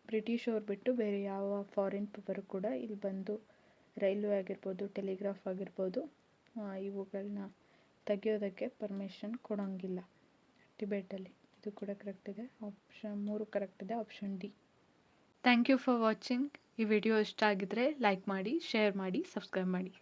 British ಅವ್ರು ಬಿಟ್ಟು ಬೇರೆ ಯಾವ ಫಾರಿನ್ ಪವರು ಕೂಡ ಇಲ್ಲಿ ಬಂದು ರೈಲ್ವೆ ಆಗಿರ್ಬೋದು, ಟೆಲಿಗ್ರಾಫ್ ಆಗಿರ್ಬೋದು, ಇವುಗಳನ್ನ ತೆಗೆಯೋದಕ್ಕೆ ಪರ್ಮಿಷನ್ ಕೊಡೋಂಗಿಲ್ಲ ಟಿಬೆಟಲ್ಲಿ. ಇದು ಕೂಡ ಕರೆಕ್ಟ್ ಇದೆ. ಆಪ್ಷನ್ 3 ಕರೆಕ್ಟ್ ಇದೆ, option D. Thank you for watching. ಈ ವಿಡಿಯೋ ಇಷ್ಟ ಆಗಿದ್ರೆ ಲೈಕ್ ಮಾಡಿ, ಶೇರ್ ಮಾಡಿ, ಸಬ್ಸ್ಕ್ರೈಬ್ ಮಾಡಿ.